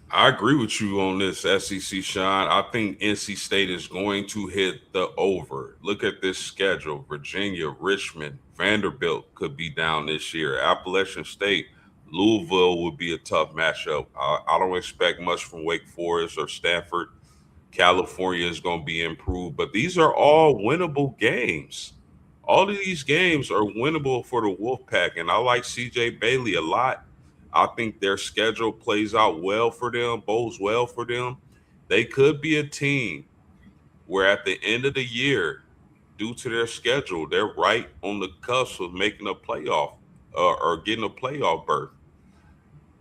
I agree with you on this, SEC Sean. I think NC State is going to hit the over. Look at this schedule. Virginia, Richmond, Vanderbilt could be down this year. Appalachian State, Louisville would be a tough matchup. I don't expect much from Wake Forest or Stanford. California is going to be improved, but these are all winnable games. All of these games are winnable for the Wolfpack, and I like CJ Bailey a lot. I think their schedule plays out well for them, bodes well for them. They could be a team where at the end of the year, due to their schedule, they're right on the cusp of making a playoff or getting a playoff berth.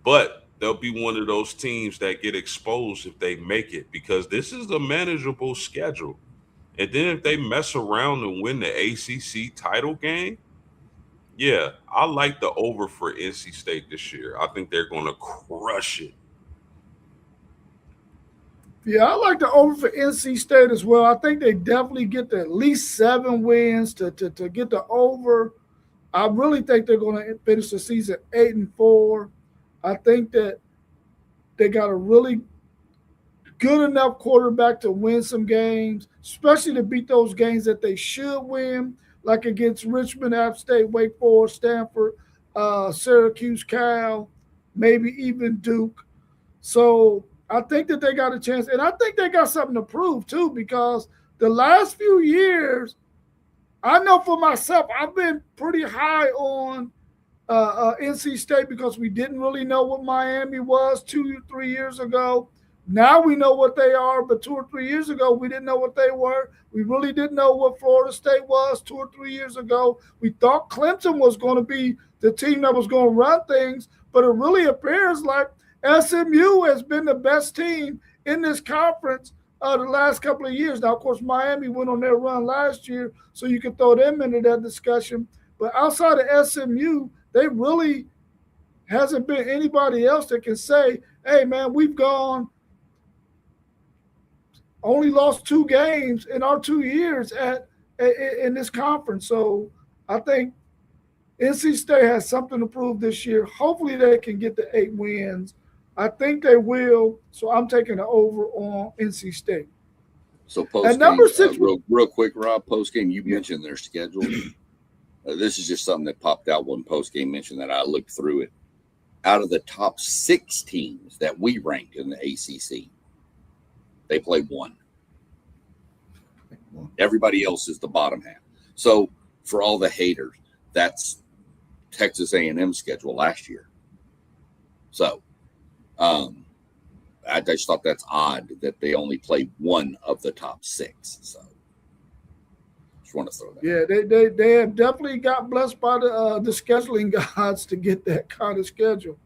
But they'll be one of those teams that get exposed if they make it because this is a manageable schedule. And then if they mess around and win the ACC title game, yeah, I like the over for NC State this year. I think they're going to crush it. Yeah, I like the over for NC State as well. I think they definitely get to at least 7 wins to get the over. I really think they're going to finish the season 8-4. I think that they got a really good enough quarterback to win some games, especially to beat those games that they should win, like against Richmond, App State, Wake Forest, Stanford, Syracuse, Cal, maybe even Duke. So I think that they got a chance, and I think they got something to prove too, because the last few years, I know for myself, I've been pretty high on NC State because we didn't really know what Miami was 2 or 3 years ago. Now we know what they are, but 2 or 3 years ago, we didn't know what they were. We really didn't know what Florida State was 2 or 3 years ago. We thought Clemson was going to be the team that was going to run things, but it really appears like SMU has been the best team in this conference the last couple of years. Now, of course, Miami went on their run last year, so you can throw them into that discussion. But outside of SMU, they really hasn't been anybody else that can say, hey, man, we've only lost 2 games in our 2 years in this conference. So I think NC State has something to prove this year. Hopefully they can get the 8 wins. I think they will. So I'm taking the over on NC State. So post game, real quick, Rob. Post game, you mentioned their schedule. This is just something that popped out when post game mentioned that. I looked through it. Out of the top 6 teams that we ranked in the ACC, they play 1. Everybody else is the bottom half. So for all the haters, that's Texas A&M schedule last year. So I just thought that's odd that they only played 1 of the top 6. So just want to throw that. Yeah, they have definitely got blessed by the scheduling gods to get that kind of schedule.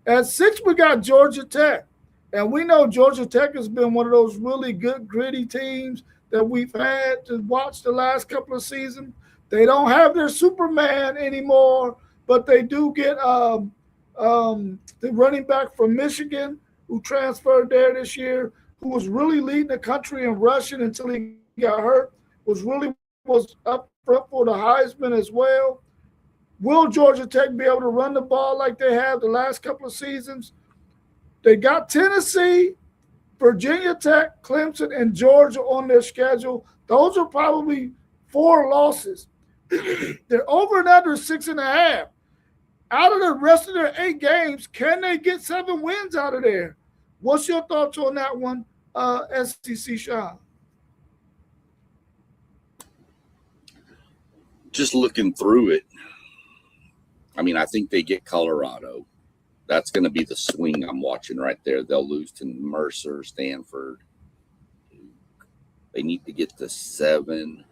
At 6, we got Georgia Tech. And we know Georgia Tech has been one of those really good, gritty teams that we've had to watch the last couple of seasons. They don't have their Superman anymore, but they do get the running back from Michigan who transferred there this year, who was really leading the country in rushing until he got hurt, was up front for the Heisman as well. Will Georgia Tech be able to run the ball like they have the last couple of seasons? They got Tennessee, Virginia Tech, Clemson, and Georgia on their schedule. Those are probably 4 losses. They're over and under 6.5. Out of the rest of their 8 games, can they get 7 wins out of there? What's your thoughts on that one, SEC Sean? Just looking through it, I mean, I think they get Colorado. That's going to be the swing I'm watching right there. They'll lose to Mercer, Stanford. They need to get to 7.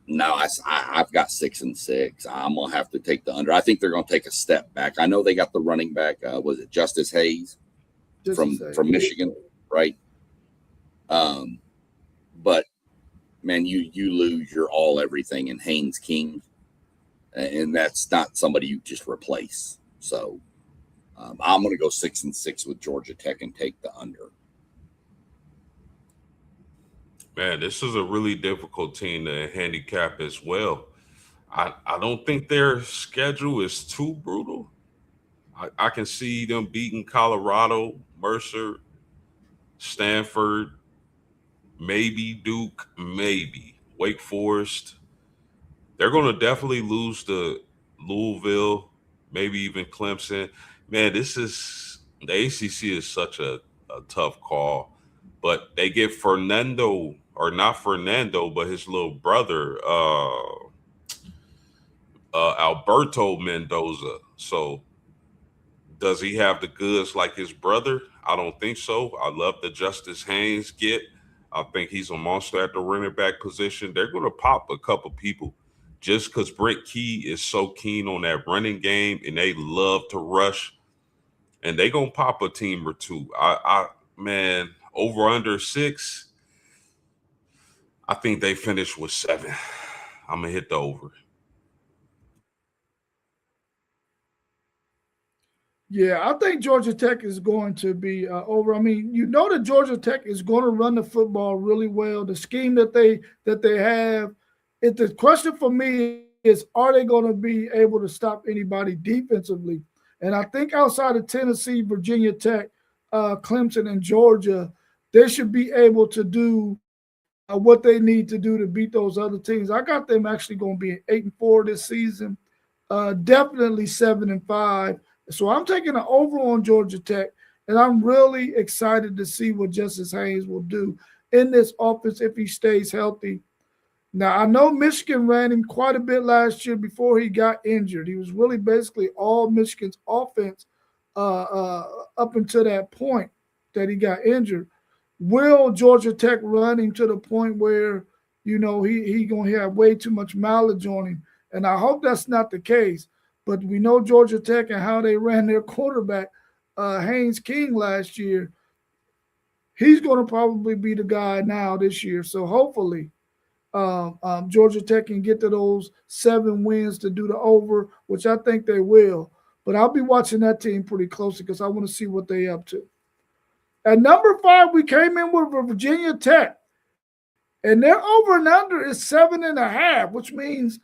No, I've got 6-6. I'm going to have to take the under. I think they're going to take a step back. I know they got the running back. Was it Justice Hayes from Michigan, right? But, man, you lose your all everything in Haynes King. And that's not somebody you just replace. So I'm going to go 6-6 with Georgia Tech and take the under. Man, this is a really difficult team to handicap as well. I don't think their schedule is too brutal. I can see them beating Colorado, Mercer, Stanford, maybe Duke, maybe Wake Forest. They're going to definitely lose to Louisville, maybe even Clemson. Man, the ACC is such a tough call. But they get Fernando, or not Fernando, but his little brother, Alberto Mendoza. So Does he have the goods like his brother? I don't think so. I love the Justice Haynes get. I think he's a monster at the running back position. They're going to pop a couple people just because Brent Key is so keen on that running game and they love to rush. And they going to pop a team or two. Man, over under 6. I think they finish with 7. I'm going to hit the over. Yeah, I think Georgia Tech is going to be over. I mean, you know that Georgia Tech is going to run the football really well. The scheme that they have, the question for me is, are they going to be able to stop anybody defensively? And I think outside of Tennessee, Virginia Tech, Clemson, and Georgia, they should be able to do what they need to do to beat those other teams. I got them actually going to be 8-4 this season, definitely 7-5. So I'm taking an over on Georgia Tech, and I'm really excited to see what Justice Haynes will do in this offense if he stays healthy. Now, I know Michigan ran him quite a bit last year before he got injured. He was really basically all Michigan's offense up until that point that he got injured. Will Georgia Tech run him to the point where, he going to have way too much mileage on him? And I hope that's not the case. But we know Georgia Tech and how they ran their quarterback, Haynes King, last year. He's going to probably be the guy now this year. So hopefully Georgia Tech can get to those 7 wins to do the over, which I think they will. But I'll be watching that team pretty closely because I want to see what they're up to. At number 5, we came in with Virginia Tech. And their over and under is 7.5, which means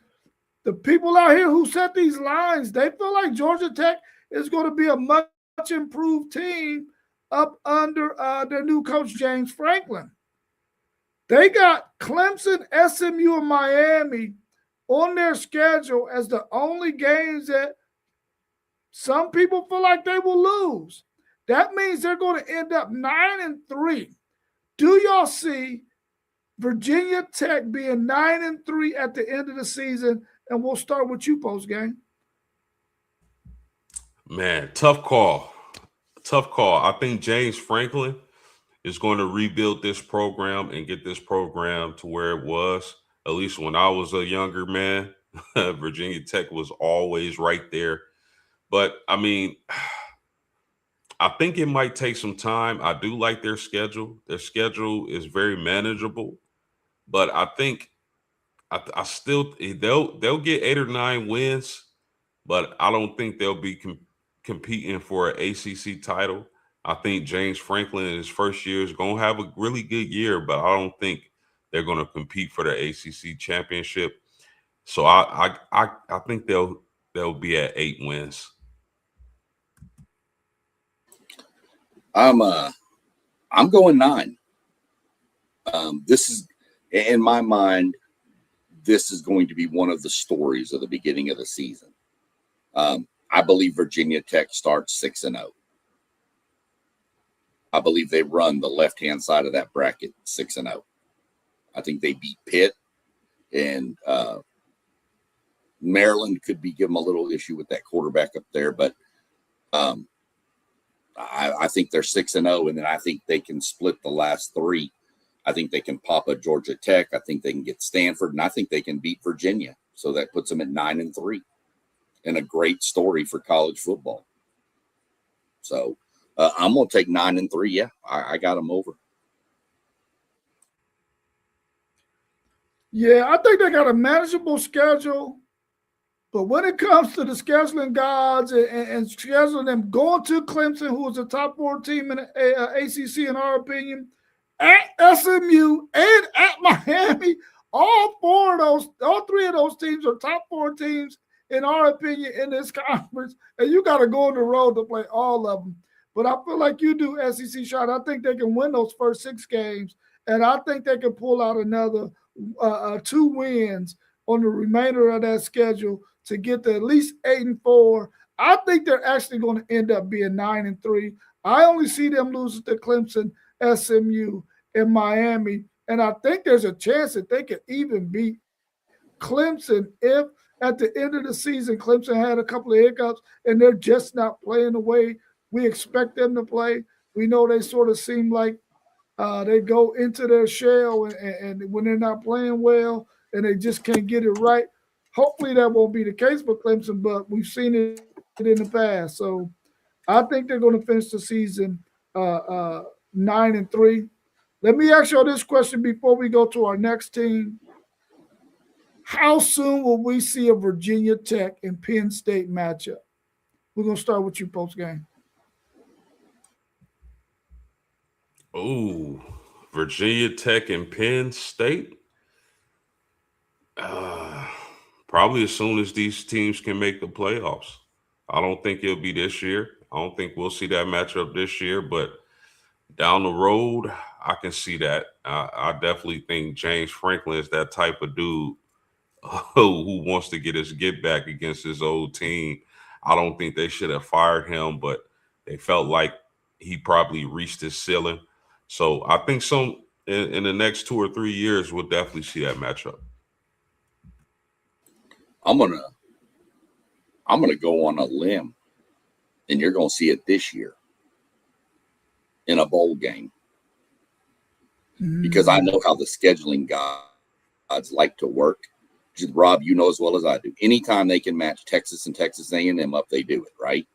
the people out here who set these lines, they feel like Georgia Tech is going to be a much improved team up under their new coach, James Franklin. They got Clemson, SMU, and Miami on their schedule as the only games that some people feel like they will lose. That means they're going to end up 9-3. Do y'all see Virginia Tech being 9-3 at the end of the season? And we'll start with you, post game. Man, tough call. Tough call. I think James Franklin is going to rebuild this program and get this program to where it was. At least when I was a younger man, Virginia Tech was always right there. But, I mean, I think it might take some time. I do like their schedule. Their schedule is very manageable. But I think I still they'll get 8 or 9 wins, but I don't think they'll be competing for an ACC title. I think James Franklin in his first year is going to have a really good year, but I don't think they're going to compete for the ACC championship. So I think they'll be at 8 wins. I'm going 9. This is, in my mind, this is going to be one of the stories of the beginning of the season. I believe Virginia Tech starts 6-0. I believe they run the left-hand side of that bracket 6-0. I think they beat Pitt, and Maryland could give them a little issue with that quarterback up there, but I think they're 6-0, and then I think they can split the last 3. I think they can pop a Georgia Tech. I think they can get Stanford, and I think they can beat Virginia. So that puts them at 9-3, and a great story for college football. So I'm going to take 9-3. Yeah, I got them over. Yeah, I think they got a manageable schedule. But when it comes to the scheduling gods and scheduling them going to Clemson, who is a top 4 team in the ACC, in our opinion, at SMU and at Miami, all 3 of those teams are top 4 teams, in our opinion, in this conference. And you got to go on the road to play all of them. But I feel like you do, SEC shot. I think they can win those first 6 games. And I think they can pull out another 2 wins on the remainder of that schedule to get to at least 8-4. I think they're actually going to end up being 9-3. I only see them losing to Clemson, SMU, and Miami. And I think there's a chance that they could even beat Clemson if at the end of the season, Clemson had a couple of hiccups, and they're just not playing the way we expect them to play. We know they sort of seem like they go into their shell, and when they're not playing well and they just can't get it right. Hopefully that won't be the case for Clemson, but we've seen it in the past. So I think they're going to finish the season 9-3. Let me ask you this question before we go to our next team. How soon will we see a Virginia Tech and Penn State matchup? We're going to start with you post game. Oh, Virginia Tech and Penn State. Uh, Probably as soon as these teams can make the playoffs. I don't think it'll be this year. I don't think we'll see that matchup this year, but down the road, I can see that. I definitely think James Franklin is that type of dude who wants to get his get back against his old team. I don't think they should have fired him, but they felt like he probably reached his ceiling. So I think some in the next 2 or 3 years, we'll definitely see that matchup. I'm gonna go on a limb, and you're gonna see it this year in a bowl game because I know how the scheduling gods like to work. Rob, you know as well as I do. Anytime they can match Texas and Texas A&M up, they do it, right?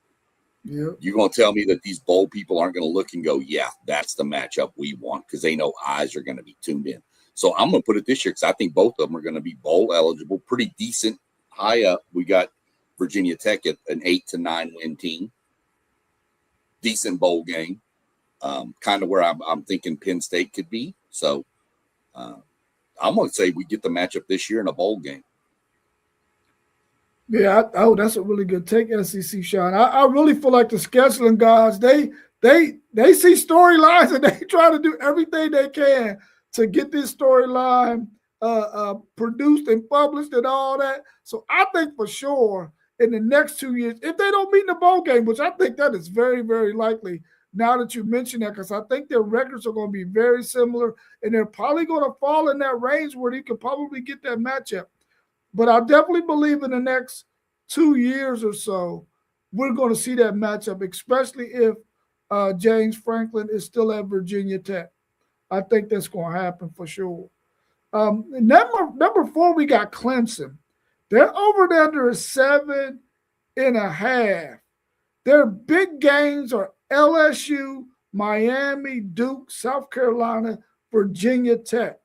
Yep. You're going to tell me that these bowl people aren't going to look and go, yeah, that's the matchup we want, because they know eyes are going to be tuned in. So I'm going to put it this year because I think both of them are going to be bowl eligible, pretty decent, high up. We got Virginia Tech at an 8 to 9 win team, decent bowl game, kind of where I'm thinking Penn State could be. So I'm going to say we get the matchup this year in a bowl game. Yeah, that's a really good take, SEC Sean. I really feel like the scheduling guys, they see storylines and they try to do everything they can to get this storyline produced and published and all that. So I think for sure in the next 2 years, if they don't meet in the bowl game, which I think that is very, very likely now that you mentioned that, because I think their records are going to be very similar and they're probably going to fall in that range where you could probably get that matchup. But I definitely believe in the next 2 years or so, we're going to see that matchup, especially if James Franklin is still at Virginia Tech. I think that's going to happen for sure. Number 4, we got Clemson. They're over there under 7.5. Their big games are LSU, Miami, Duke, South Carolina, Virginia Tech.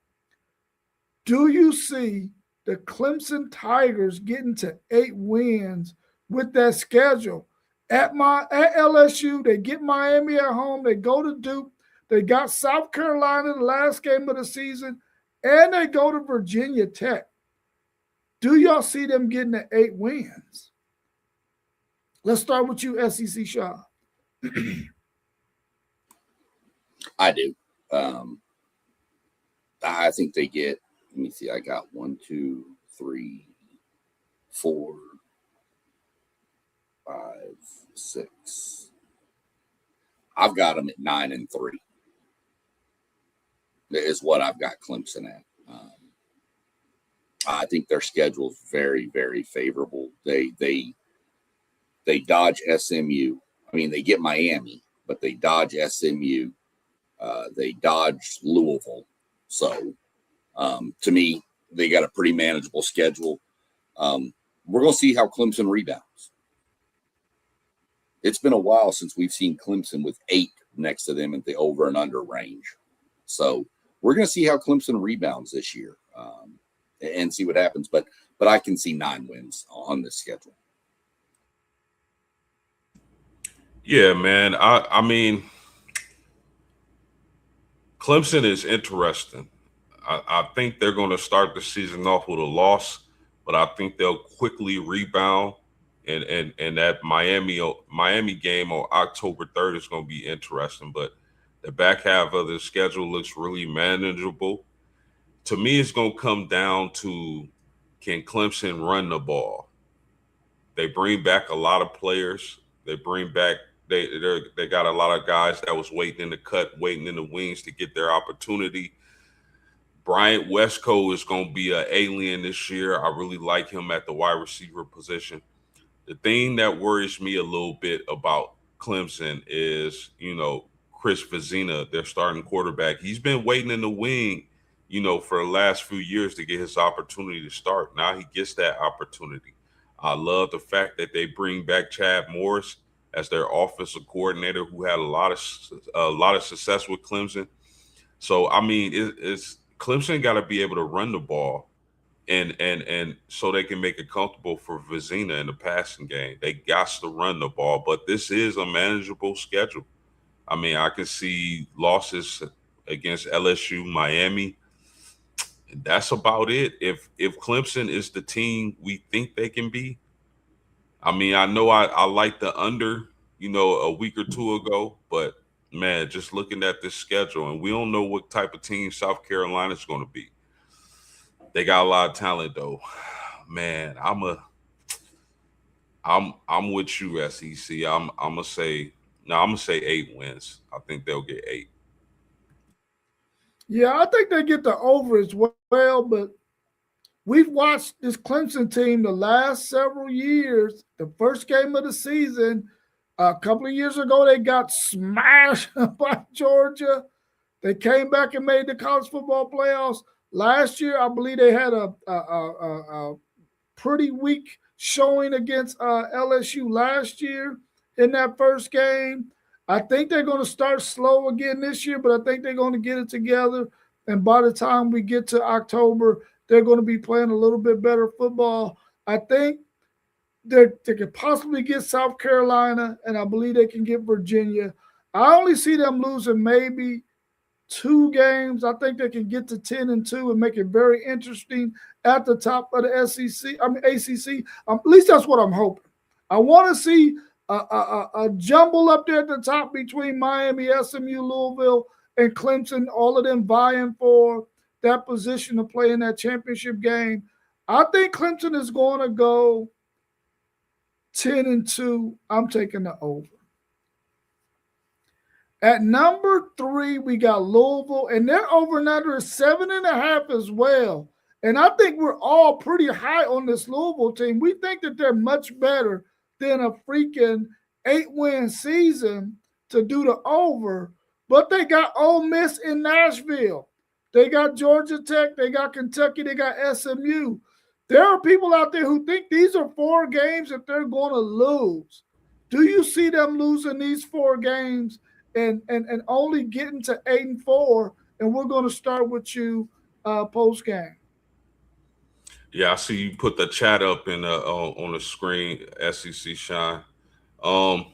Do you see the Clemson Tigers getting to 8 wins with that schedule? At LSU, they get Miami at home. They go to Duke. They got South Carolina the last game of the season, and they go to Virginia Tech. Do y'all see them getting to 8 wins? Let's start with you, SEC Shaw. I do. I think they get, let me see, I got 1, 2, 3, 4, 5, 6. I've got them at 9-3. Is what I've got Clemson at. I think their schedule is very, very favorable. They dodge SMU. I mean, they get Miami, but they dodge SMU. They dodge Louisville. So, to me, they got a pretty manageable schedule. We're going to see how Clemson rebounds. It's been a while since we've seen Clemson with 8 next to them at the over and under range. So we're going to see how Clemson rebounds this year and see what happens. But I can see 9 wins on this schedule. Yeah, man. I mean, Clemson is interesting. I think they're going to start the season off with a loss, but I think they'll quickly rebound. And that Miami game on October 3rd is going to be interesting. But the back half of the schedule looks really manageable. To me, it's going to come down to, can Clemson run the ball? They bring back a lot of players. They got a lot of guys that was waiting in the cut, waiting in the wings to get their opportunity. Bryant Westco is going to be an alien this year. I really like him at the wide receiver position. The thing that worries me a little bit about Clemson is, Chris Vizina, their starting quarterback. He's been waiting in the wing, for the last few years to get his opportunity to start. Now he gets that opportunity. I love the fact that they bring back Chad Morris as their offensive coordinator, who had a lot of success with Clemson. So I mean, it's Clemson got to be able to run the ball, and so they can make it comfortable for Vizina in the passing game. They got to run the ball, but this is a manageable schedule. I mean, I can see losses against LSU, Miami. That's about it. If Clemson is the team we think they can be, I mean, I know I like the under, a week or two ago, but man, just looking at this schedule, and we don't know what type of team South Carolina is going to be. They got a lot of talent, though. Man, I'm with you, SEC. I'm gonna say 8 wins. I think they'll get 8. Yeah, I think they get the over as well, but we've watched this Clemson team the last several years. The first game of the season, a couple of years ago, they got smashed by Georgia. They came back and made the college football playoffs. Last year, I believe they had a pretty weak showing against LSU last year in that first game. I think they're going to start slow again this year, but I think they're going to get it together. And by the time we get to October, they're going to be playing a little bit better football. I think they could possibly get South Carolina, and I believe they can get Virginia. I only see them losing maybe 2 games. I think they can get to 10-2 and make it very interesting at the top of the ACC. At least that's what I'm hoping. I want to see a jumble up there at the top between Miami, SMU, Louisville, and Clemson, all of them vying for that position to play in that championship game. I think Clemson is going to go 10-2. I'm taking the over. At number 3, we got Louisville, and their over and under is 7.5 as well. And I think we're all pretty high on this Louisville team. We think that they're much better than a freaking 8-win season to do the over. But they got Ole Miss in Nashville. They got Georgia Tech. They got Kentucky. They got SMU. There are people out there who think these are 4 games that they're going to lose. Do you see them losing these 4 games and only getting to 8-4? And we're going to start with you post game. Yeah, I see you put the chat up in on the screen, SEC Shine. I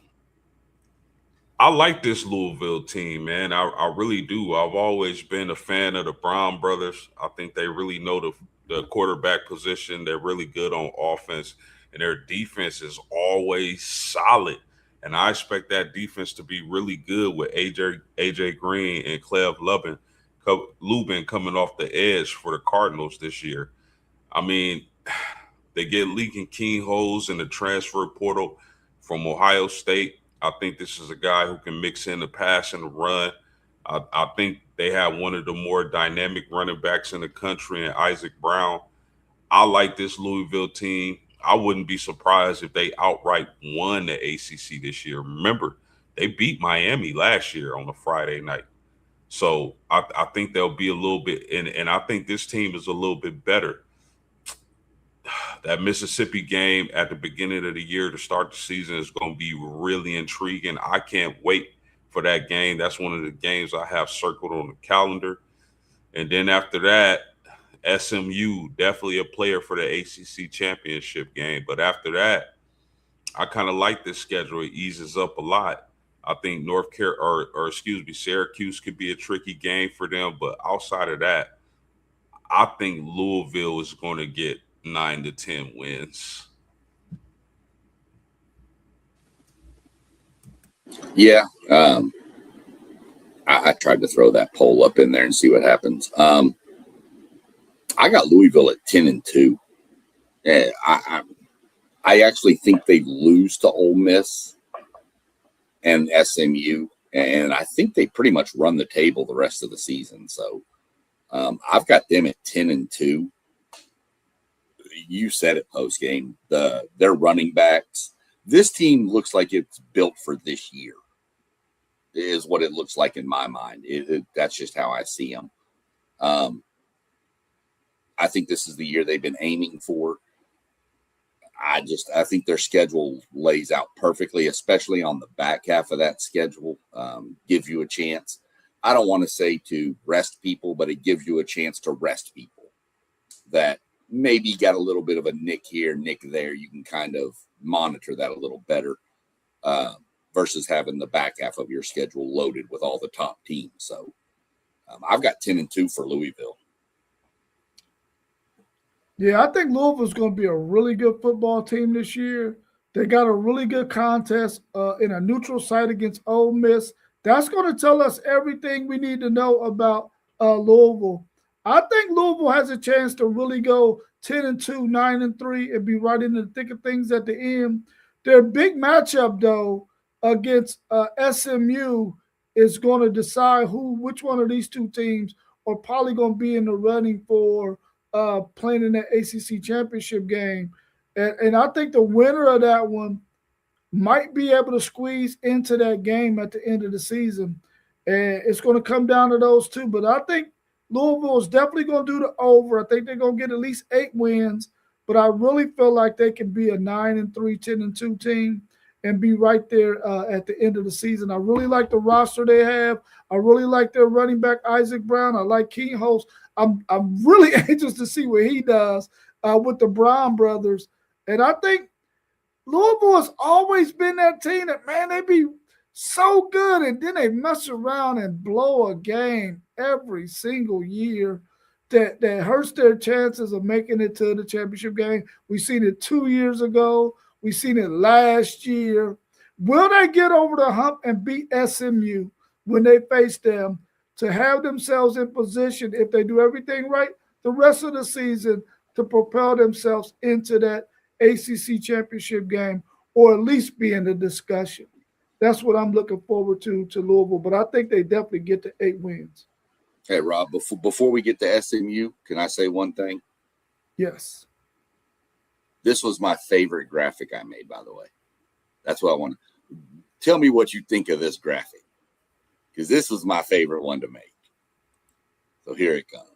like this Louisville team, man. I really do. I've always been a fan of the Brown brothers. I think they really know the quarterback position. They're really good on offense, and their defense is always solid. And I expect that defense to be really good with AJ Green and Cleve Lubin coming off the edge for the Cardinals this year. I mean, they get leaking keyholes in the transfer portal from Ohio State. I think this is a guy who can mix in the pass and the run. I think they have one of the more dynamic running backs in the country in Isaac Brown. I like this Louisville team. I wouldn't be surprised if they outright won the ACC this year. Remember, they beat Miami last year on a Friday night. So I think they'll be a little bit, and I think this team is a little bit better. That Mississippi game at the beginning of the year to start the season is going to be really intriguing. I can't wait for that game. That's one of the games I have circled on the calendar. And then after that, SMU, definitely a player for the ACC championship game. But after that, I kind of like this schedule. It eases up a lot. I think Syracuse could be a tricky game for them. But outside of that, I think Louisville is going to get 9 to 10 wins. Yeah. I tried to throw that poll up in there and see what happens. I got Louisville at 10-2. I actually think they lose to Ole Miss and SMU, and I think they pretty much run the table the rest of the season. So I've got them at 10-2. You said it post game. Their running backs. This team looks like it's built for this year. Is what it looks like in my mind. That's just how I see them. I think this is the year they've been aiming for. I think their schedule lays out perfectly, especially on the back half of that schedule. Gives you a chance. I don't want to say to rest people, but it gives you a chance to rest people that maybe got a little bit of a nick here, nick there. You can kind of monitor that a little better versus having the back half of your schedule loaded with all the top teams. So I've got 10-2 for Louisville. Yeah, I think Louisville's going to be a really good football team this year. They got a really good contest in a neutral site against Ole Miss. That's going to tell us everything we need to know about Louisville. I think Louisville has a chance to really go 10-2, 9-3, and be right in the thick of things at the end. Their big matchup, though, against SMU is going to decide which one of these two teams are probably going to be in the running for playing in the ACC championship game. And I think the winner of that one might be able to squeeze into that game at the end of the season. And it's going to come down to those two. But I think Louisville is definitely going to do the over. I think they're going to get at least 8 wins. But I really feel like they can be a 9-3, 10-2 team and be right there at the end of the season. I really like the roster they have. I really like their running back, Isaac Brown. I like King Holst. I'm really anxious to see what he does with the Brown brothers. And I think Louisville has always been that team that, man, they be so good, and then they mess around and blow a game every single year that hurts their chances of making it to the championship game. We've seen it 2 years ago. We've seen it last year. Will they get over the hump and beat SMU when they face them to have themselves in position, if they do everything right, the rest of the season to propel themselves into that ACC championship game, or at least be in the discussion? That's what I'm looking forward to Louisville. But I think they definitely get to 8 wins. Hey, Rob, before we get to SMU, can I say one thing? Yes. This was my favorite graphic I made, by the way. That's what I want to tell me what you think of this graphic, because this was my favorite one to make. So here it comes.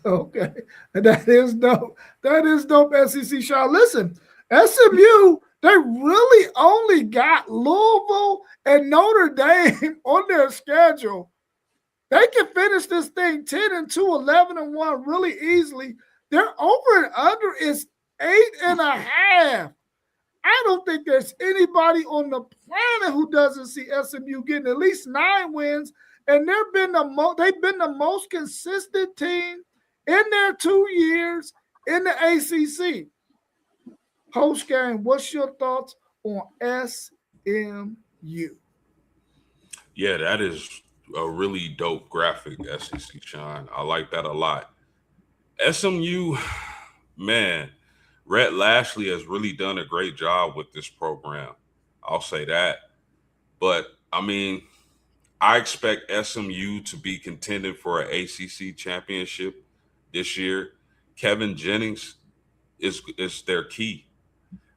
Okay. That is dope. That is dope, SEC Shaw. Listen, SMU, they really only got Louisville and Notre Dame on their schedule. They can finish this thing 10-2, 11-1 really easily. Their over and under is 8.5. I don't think there's anybody on the planet who doesn't see SMU getting at least 9 wins. And they've been the most consistent team in their 2 years in the ACC. Post game, what's your thoughts on SMU? Yeah, that is a really dope graphic, SEC Sean. I like that a lot. SMU, man, Rhett Lashley has really done a great job with this program. I'll say that. But, I mean, I expect SMU to be contending for an ACC championship this year. Kevin Jennings is their key.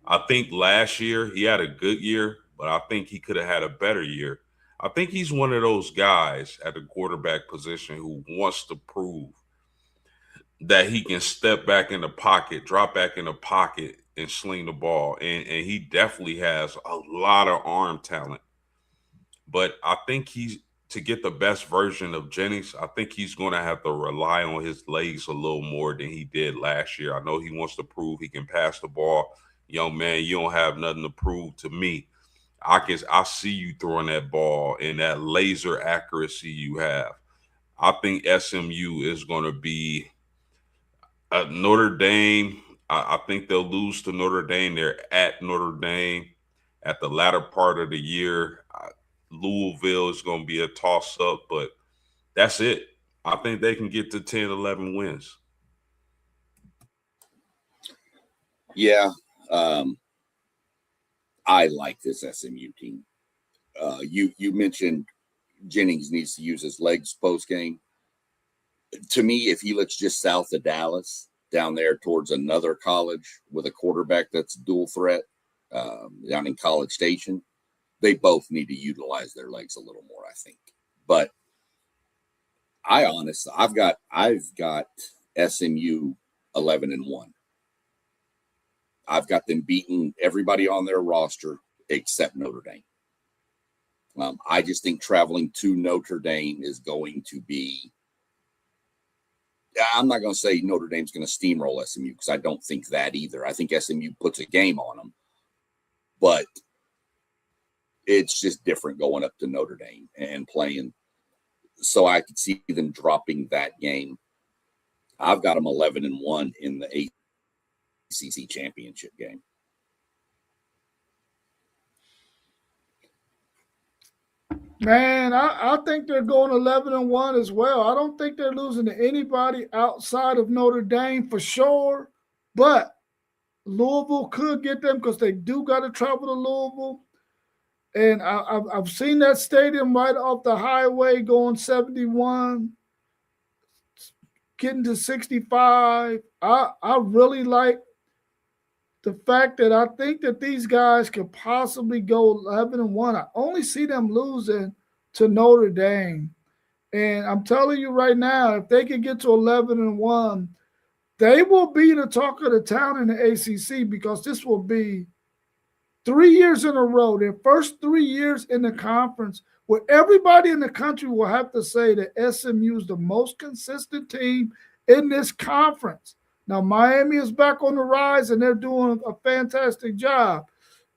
I think last year he had a good year, but I think he could have had a better year. I think he's one of those guys at the quarterback position who wants to prove that he can step back in the pocket, drop back in the pocket, and sling the ball. And he definitely has a lot of arm talent. But I think to get the best version of Jennings, I think he's going to have to rely on his legs a little more than he did last year. I know he wants to prove he can pass the ball. Young man, you don't have nothing to prove to me. I see you throwing that ball and that laser accuracy you have. I think SMU is going to be Notre Dame. I think they'll lose to Notre Dame. They're at Notre Dame at the latter part of the year. Louisville is going to be a toss-up, but that's it. I think they can get to 10, 11 wins. Yeah. I like this SMU team. You mentioned Jennings needs to use his legs post game. To me, if he looks just south of Dallas, down there towards another college with a quarterback that's dual threat, down in College Station, they both need to utilize their legs a little more, I think. But I've got SMU 11-1. I've got them beating everybody on their roster except Notre Dame. I just think traveling to Notre Dame is going to be. I'm not going to say Notre Dame's going to steamroll SMU because I don't think that either. I think SMU puts a game on them, but it's just different going up to Notre Dame and playing. So I could see them dropping that game. I've got them 11-1 in the ACC championship game. Man, I think they're going 11-1 as well. I don't think they're losing to anybody outside of Notre Dame for sure. But Louisville could get them because they do got to travel to Louisville. And I've seen that stadium right off the highway going 71, getting to 65. I really like the fact that I think that these guys could possibly go 11-1. I only see them losing to Notre Dame. And I'm telling you right now, if they can get to 11-1, they will be the talk of the town in the ACC because this will be 3 years in a row, their first 3 years in the conference, where everybody in the country will have to say that SMU is the most consistent team in this conference. Now, Miami is back on the rise, and they're doing a fantastic job.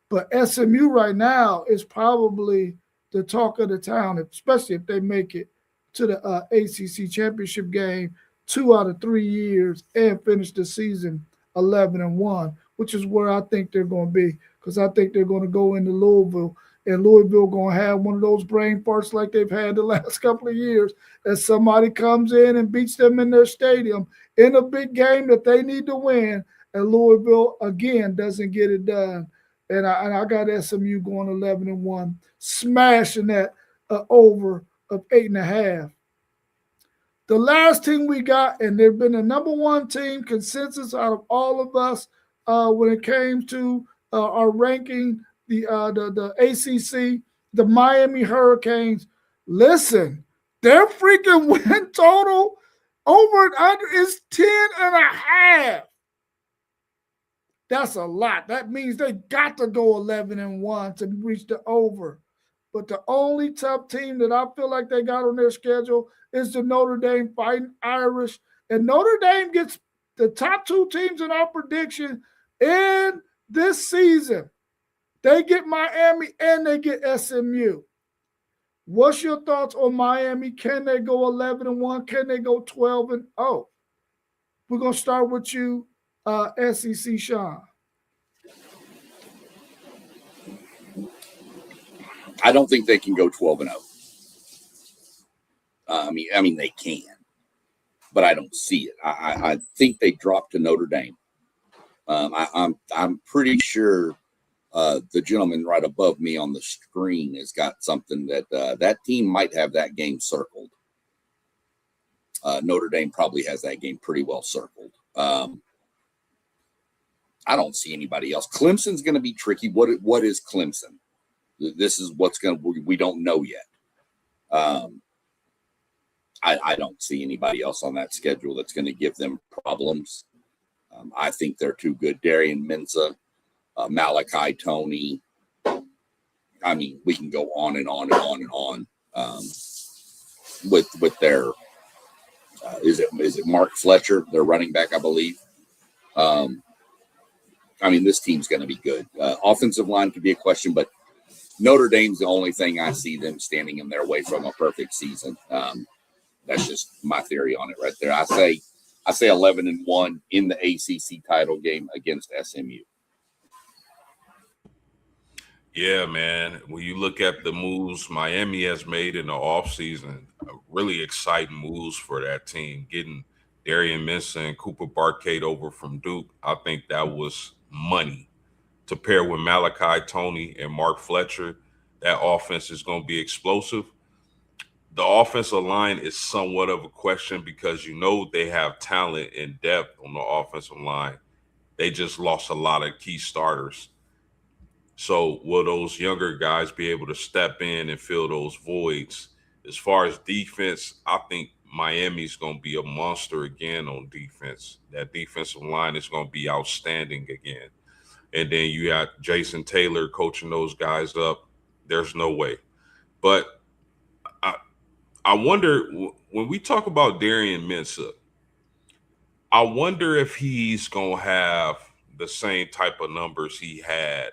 But SMU right now is probably the talk of the town, especially if they make it to the ACC championship game 2 out of 3 years and finish the season 11-1, which is where I think they're going to be. Because I think they're going to go into Louisville, and Louisville going to have one of those brain farts like they've had the last couple of years, as somebody comes in and beats them in their stadium in a big game that they need to win, and Louisville, again, doesn't get it done. And I got SMU going 11-1, smashing that over of 8.5. The last team we got, and they've been the number one team consensus out of all of us when it came to are ranking the ACC, the Miami Hurricanes. Listen, their freaking win total over and under is 10.5. That's a lot. That means they got to go 11-1 to reach the over. But the only tough team that I feel like they got on their schedule is the Notre Dame Fighting Irish. And Notre Dame gets the top 2 teams in our prediction in this season. They get Miami and they get SMU. What's your thoughts on Miami? Can they go 11-1? Can they go 12-0? We're going to start with you, SEC Sean. I don't think they can go 12-0. I mean they can, but I don't see it. I think they dropped to Notre Dame. I'm pretty sure the gentleman right above me on the screen has got something that that team might have that game circled. Notre Dame probably has that game pretty well circled. I don't see anybody else. Clemson's going to be tricky. What is Clemson? This is what's going to, we don't know yet. I don't see anybody else on that schedule that's going to give them problems. I think they're too good. Darian Mensah, Malachi Tony. I mean, we can go on and on and on and on with their. Is it Mark Fletcher, their running back, I believe. I mean, this team's going to be good. Offensive line could be a question, but Notre Dame's the only thing I see them standing in their way from a perfect season. That's just my theory on it right there. I say 11-1 in the ACC title game against SMU. Yeah, man. When you look at the moves Miami has made in the offseason, really exciting moves for that team. Getting Darian Mensah and Cooper Barcade over from Duke, I think that was money to pair with Malachi Tony and Mark Fletcher, that offense is going to be explosive. The offensive line is somewhat of a question because they have talent and depth on the offensive line. They just lost a lot of key starters. So will those younger guys be able to step in and fill those voids? As far as defense, I think Miami's going to be a monster again on defense. That defensive line is going to be outstanding again. And then you got Jason Taylor coaching those guys up. There's no way. But I wonder, when we talk about Darian Mensah, I wonder if he's going to have the same type of numbers he had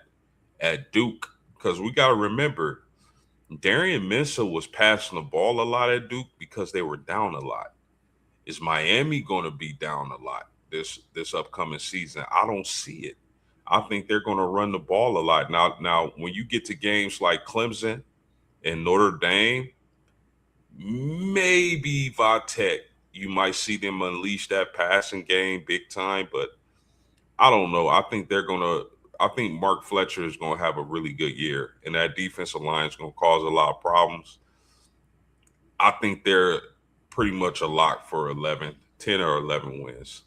at Duke. Because we got to remember, Darian Mensah was passing the ball a lot at Duke because they were down a lot. Is Miami going to be down a lot this upcoming season? I don't see it. I think they're going to run the ball a lot. Now, when you get to games like Clemson and Notre Dame, maybe Vatek, you might see them unleash that passing game big time, but I don't know. I think Mark Fletcher is going to have a really good year, and that defensive line is going to cause a lot of problems. I think they're pretty much a lock for 10 or 11 wins.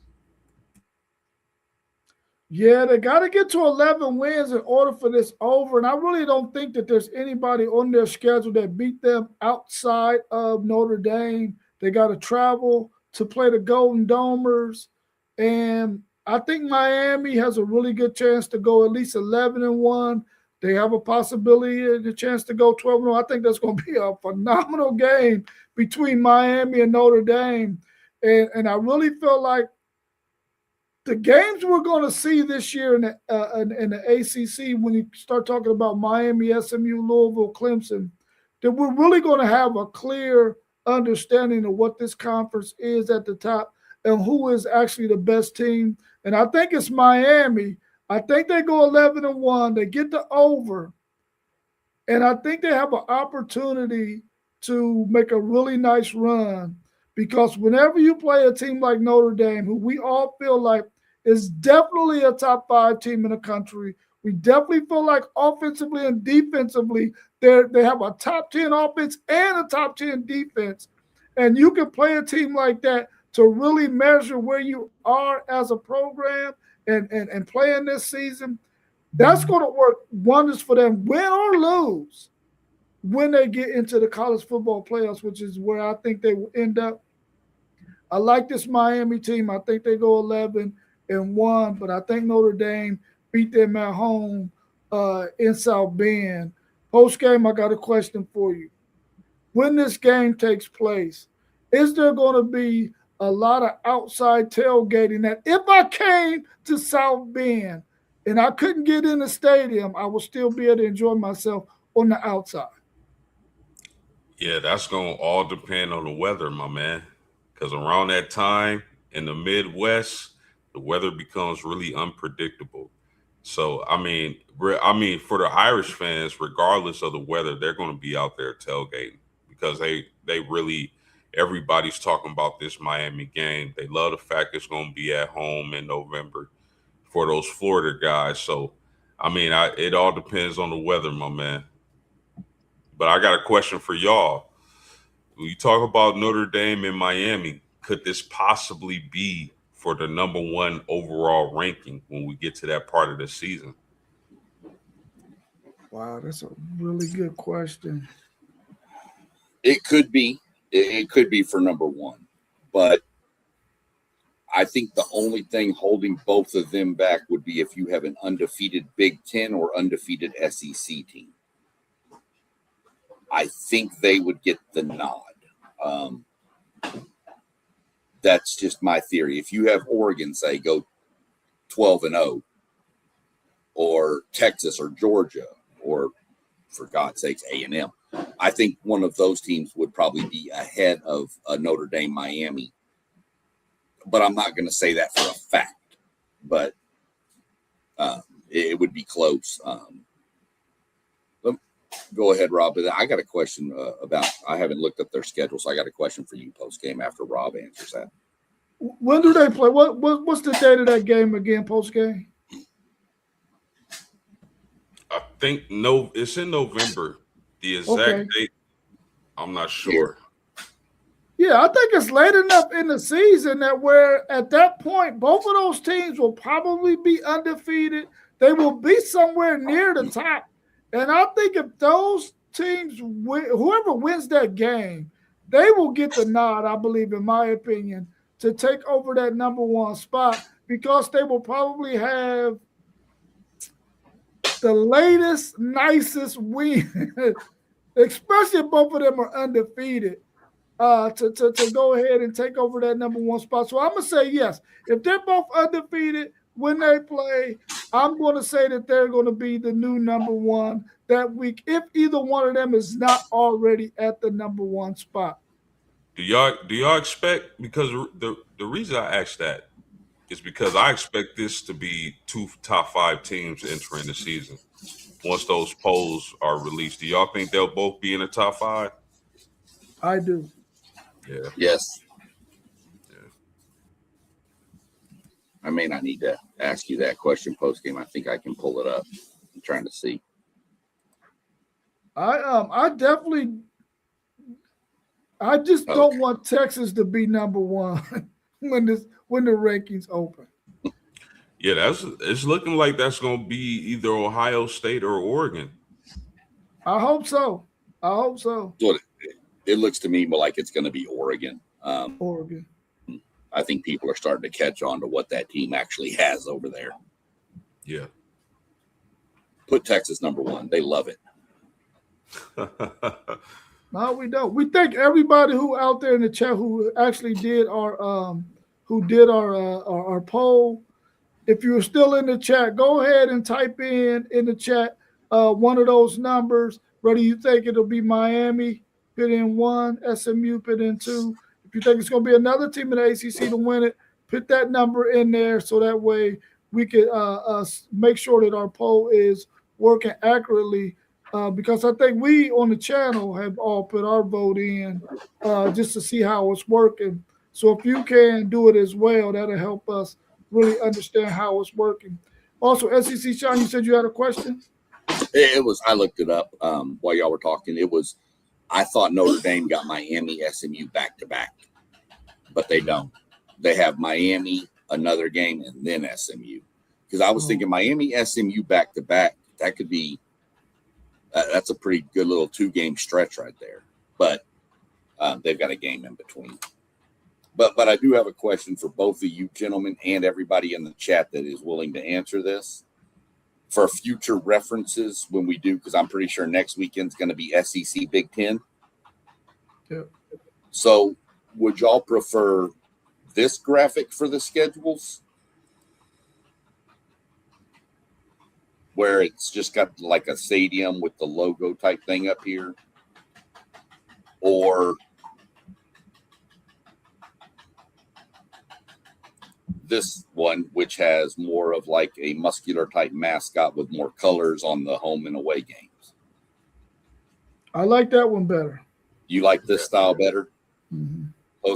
Yeah, they got to get to 11 wins in order for this over. And I really don't think that there's anybody on their schedule that beat them outside of Notre Dame. They got to travel to play the Golden Domers. And I think Miami has a really good chance to go at least 11-1. They have a possibility, the chance to go 12-0. I think that's going to be a phenomenal game between Miami and Notre Dame. And I really feel like the games we're going to see this year in the ACC, when you start talking about Miami, SMU, Louisville, Clemson, that we're really going to have a clear understanding of what this conference is at the top and who is actually the best team. And I think it's Miami. I think they go 11-1. They get the over. And I think they have an opportunity to make a really nice run, because whenever you play a team like Notre Dame, who we all feel like is definitely a top 5 team in the country, we definitely feel like offensively and defensively, they have a top 10 offense and a top 10 defense. And you can play a team like that to really measure where you are as a program and play in this season. That's going to work wonders for them, win or lose, when they get into the college football playoffs, which is where I think they will end up. I like this Miami team. I think they go 11-1, but I think Notre Dame beat them at home in South Bend. Post-game, I got a question for you. When this game takes place, is there going to be a lot of outside tailgating that if I came to South Bend and I couldn't get in the stadium, I will still be able to enjoy myself on the outside? Yeah, that's going to all depend on the weather, my man. Because around that time in the Midwest, the weather becomes really unpredictable. So, I mean, for the Irish fans, regardless of the weather, they're going to be out there tailgating because they really, everybody's talking about this Miami game. They love the fact it's going to be at home in November for those Florida guys. So, I mean, it all depends on the weather, my man. But I got a question for y'all. When you talk about Notre Dame and Miami, could this possibly be for the number 1 overall ranking when we get to that part of the season? Wow, that's a really good question. It could be. It could be for number 1. But I think the only thing holding both of them back would be if you have an undefeated Big Ten or undefeated SEC team. I think they would get the nod. That's just my theory. If you have Oregon, say, go 12-0, or Texas or Georgia, or for God's sakes, A&M, I think one of those teams would probably be ahead of Notre Dame, Miami. But I'm not going to say that for a fact. But it would be close. Go ahead, Rob. But I got a question about. I haven't looked up their schedule, so I got a question for you post game after Rob answers that. When do they play? What's the date of that game again? Post game? think it's in November. The exact Okay. date, I'm not sure. Yeah, I think it's late enough in the season that where at that point both of those teams will probably be undefeated. They will be somewhere near the top, and I think if those teams win, whoever wins that game, they will get the nod. I believe, in my opinion, to take over that number one spot because they will probably have the latest, nicest win, especially if both of them are undefeated. To go ahead and take over that number one spot. So I'm gonna say yes. If they're both undefeated when they play, I'm gonna say that they're gonna be the new number one that week. If either one of them is not already at the number one spot. Do y'all expect, because the reason I asked that is because I expect this to be two top 5 teams entering the season. Once those polls are released, do y'all think they'll both be in the top 5? I do. Yeah. Yes. Yeah. I may not need to ask you that question post game. I think I can pull it up. I'm trying to see. I definitely. I just don't want Texas to be number one when the rankings open. Yeah, it's looking like that's going to be either Ohio State or Oregon. I hope so. So it looks to me more like it's going to be Oregon. Oregon. I think people are starting to catch on to what that team actually has over there. Yeah. Put Texas number one. They love it. No, we don't. We thank everybody who out there in the chat who actually did our poll. If you're still in the chat, go ahead and type in the chat one of those numbers. Whether you think it'll be Miami, put in 1, SMU, put in 2. If you think it's going to be another team in the ACC to win it, put that number in there so that way we can make sure that our poll is working accurately. Because I think we on the channel have all put our vote in just to see how it's working. So if you can do it as well, that'll help us really understand how it's working. Also, SEC Sean, you said you had a question? It was, I looked it up while y'all were talking. I thought Notre Dame got Miami, SMU back to back, but they don't. They have Miami, another game, and then SMU. Because I was thinking Miami, SMU back to back, that could be, that's a pretty good little 2-game stretch right there. But they've got a game in between. But I do have a question for both of you gentlemen and everybody in the chat that is willing to answer this for future references when we do, because I'm pretty sure next weekend's going to be SEC Big Ten. Yep. So would y'all prefer this graphic for the schedules, where it's just got like a stadium with the logo type thing up here, or this one, which has more of like a muscular type mascot with more colors on the home and away games? I like that one better. You like this style better? Mm-hmm.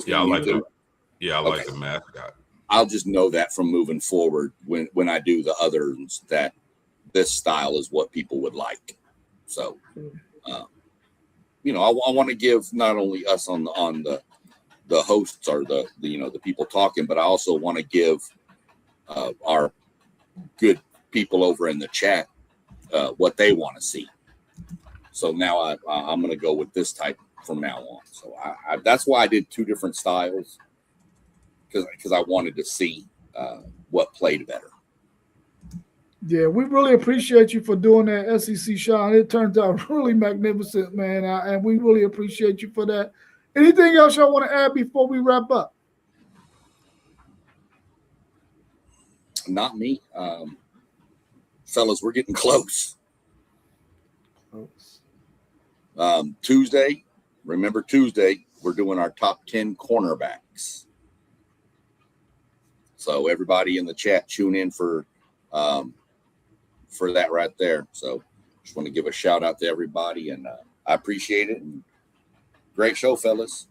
Yeah, I like it. Yeah, I like the mascot. I'll just know that from moving forward when I do the others that this style is what people would like. So, I want to give not only us on the hosts or the people talking, but I also want to give our good people over in the chat what they want to see. So now I'm going to go with this type from now on. So that's why I did 2 different styles, because I wanted to see what played better. Yeah, we really appreciate you for doing that, SEC Sean. It turns out really magnificent, man, and we really appreciate you for that. Anything else y'all want to add before we wrap up? Not me. Fellas, we're getting close. Tuesday, remember Tuesday, we're doing our top 10 cornerbacks. So everybody in the chat, tune in for that right there. So just want to give a shout out to everybody, and I appreciate it. And great show, fellas.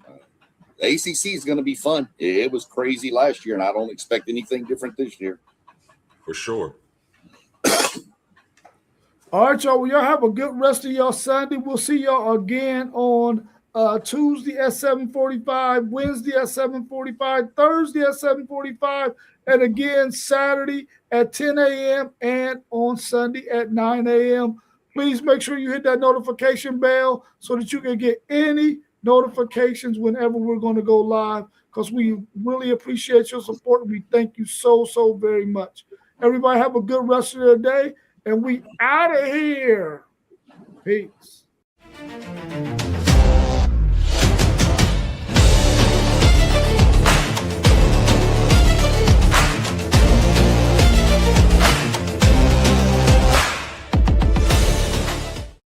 The ACC is going to be fun. It was crazy last year, and I don't expect anything different this year. For sure. All right, y'all. Well, y'all have a good rest of your Sunday. We'll see y'all again on Tuesday at 7:45, Wednesday at 7:45, Thursday at 7:45, and again Saturday at 10 a.m. and on Sunday at 9 a.m. Please make sure you hit that notification bell so that you can get any notifications whenever we're going to go live, because we really appreciate your support. We thank you so very much. Everybody have a good rest of your day. And we out of here. Peace.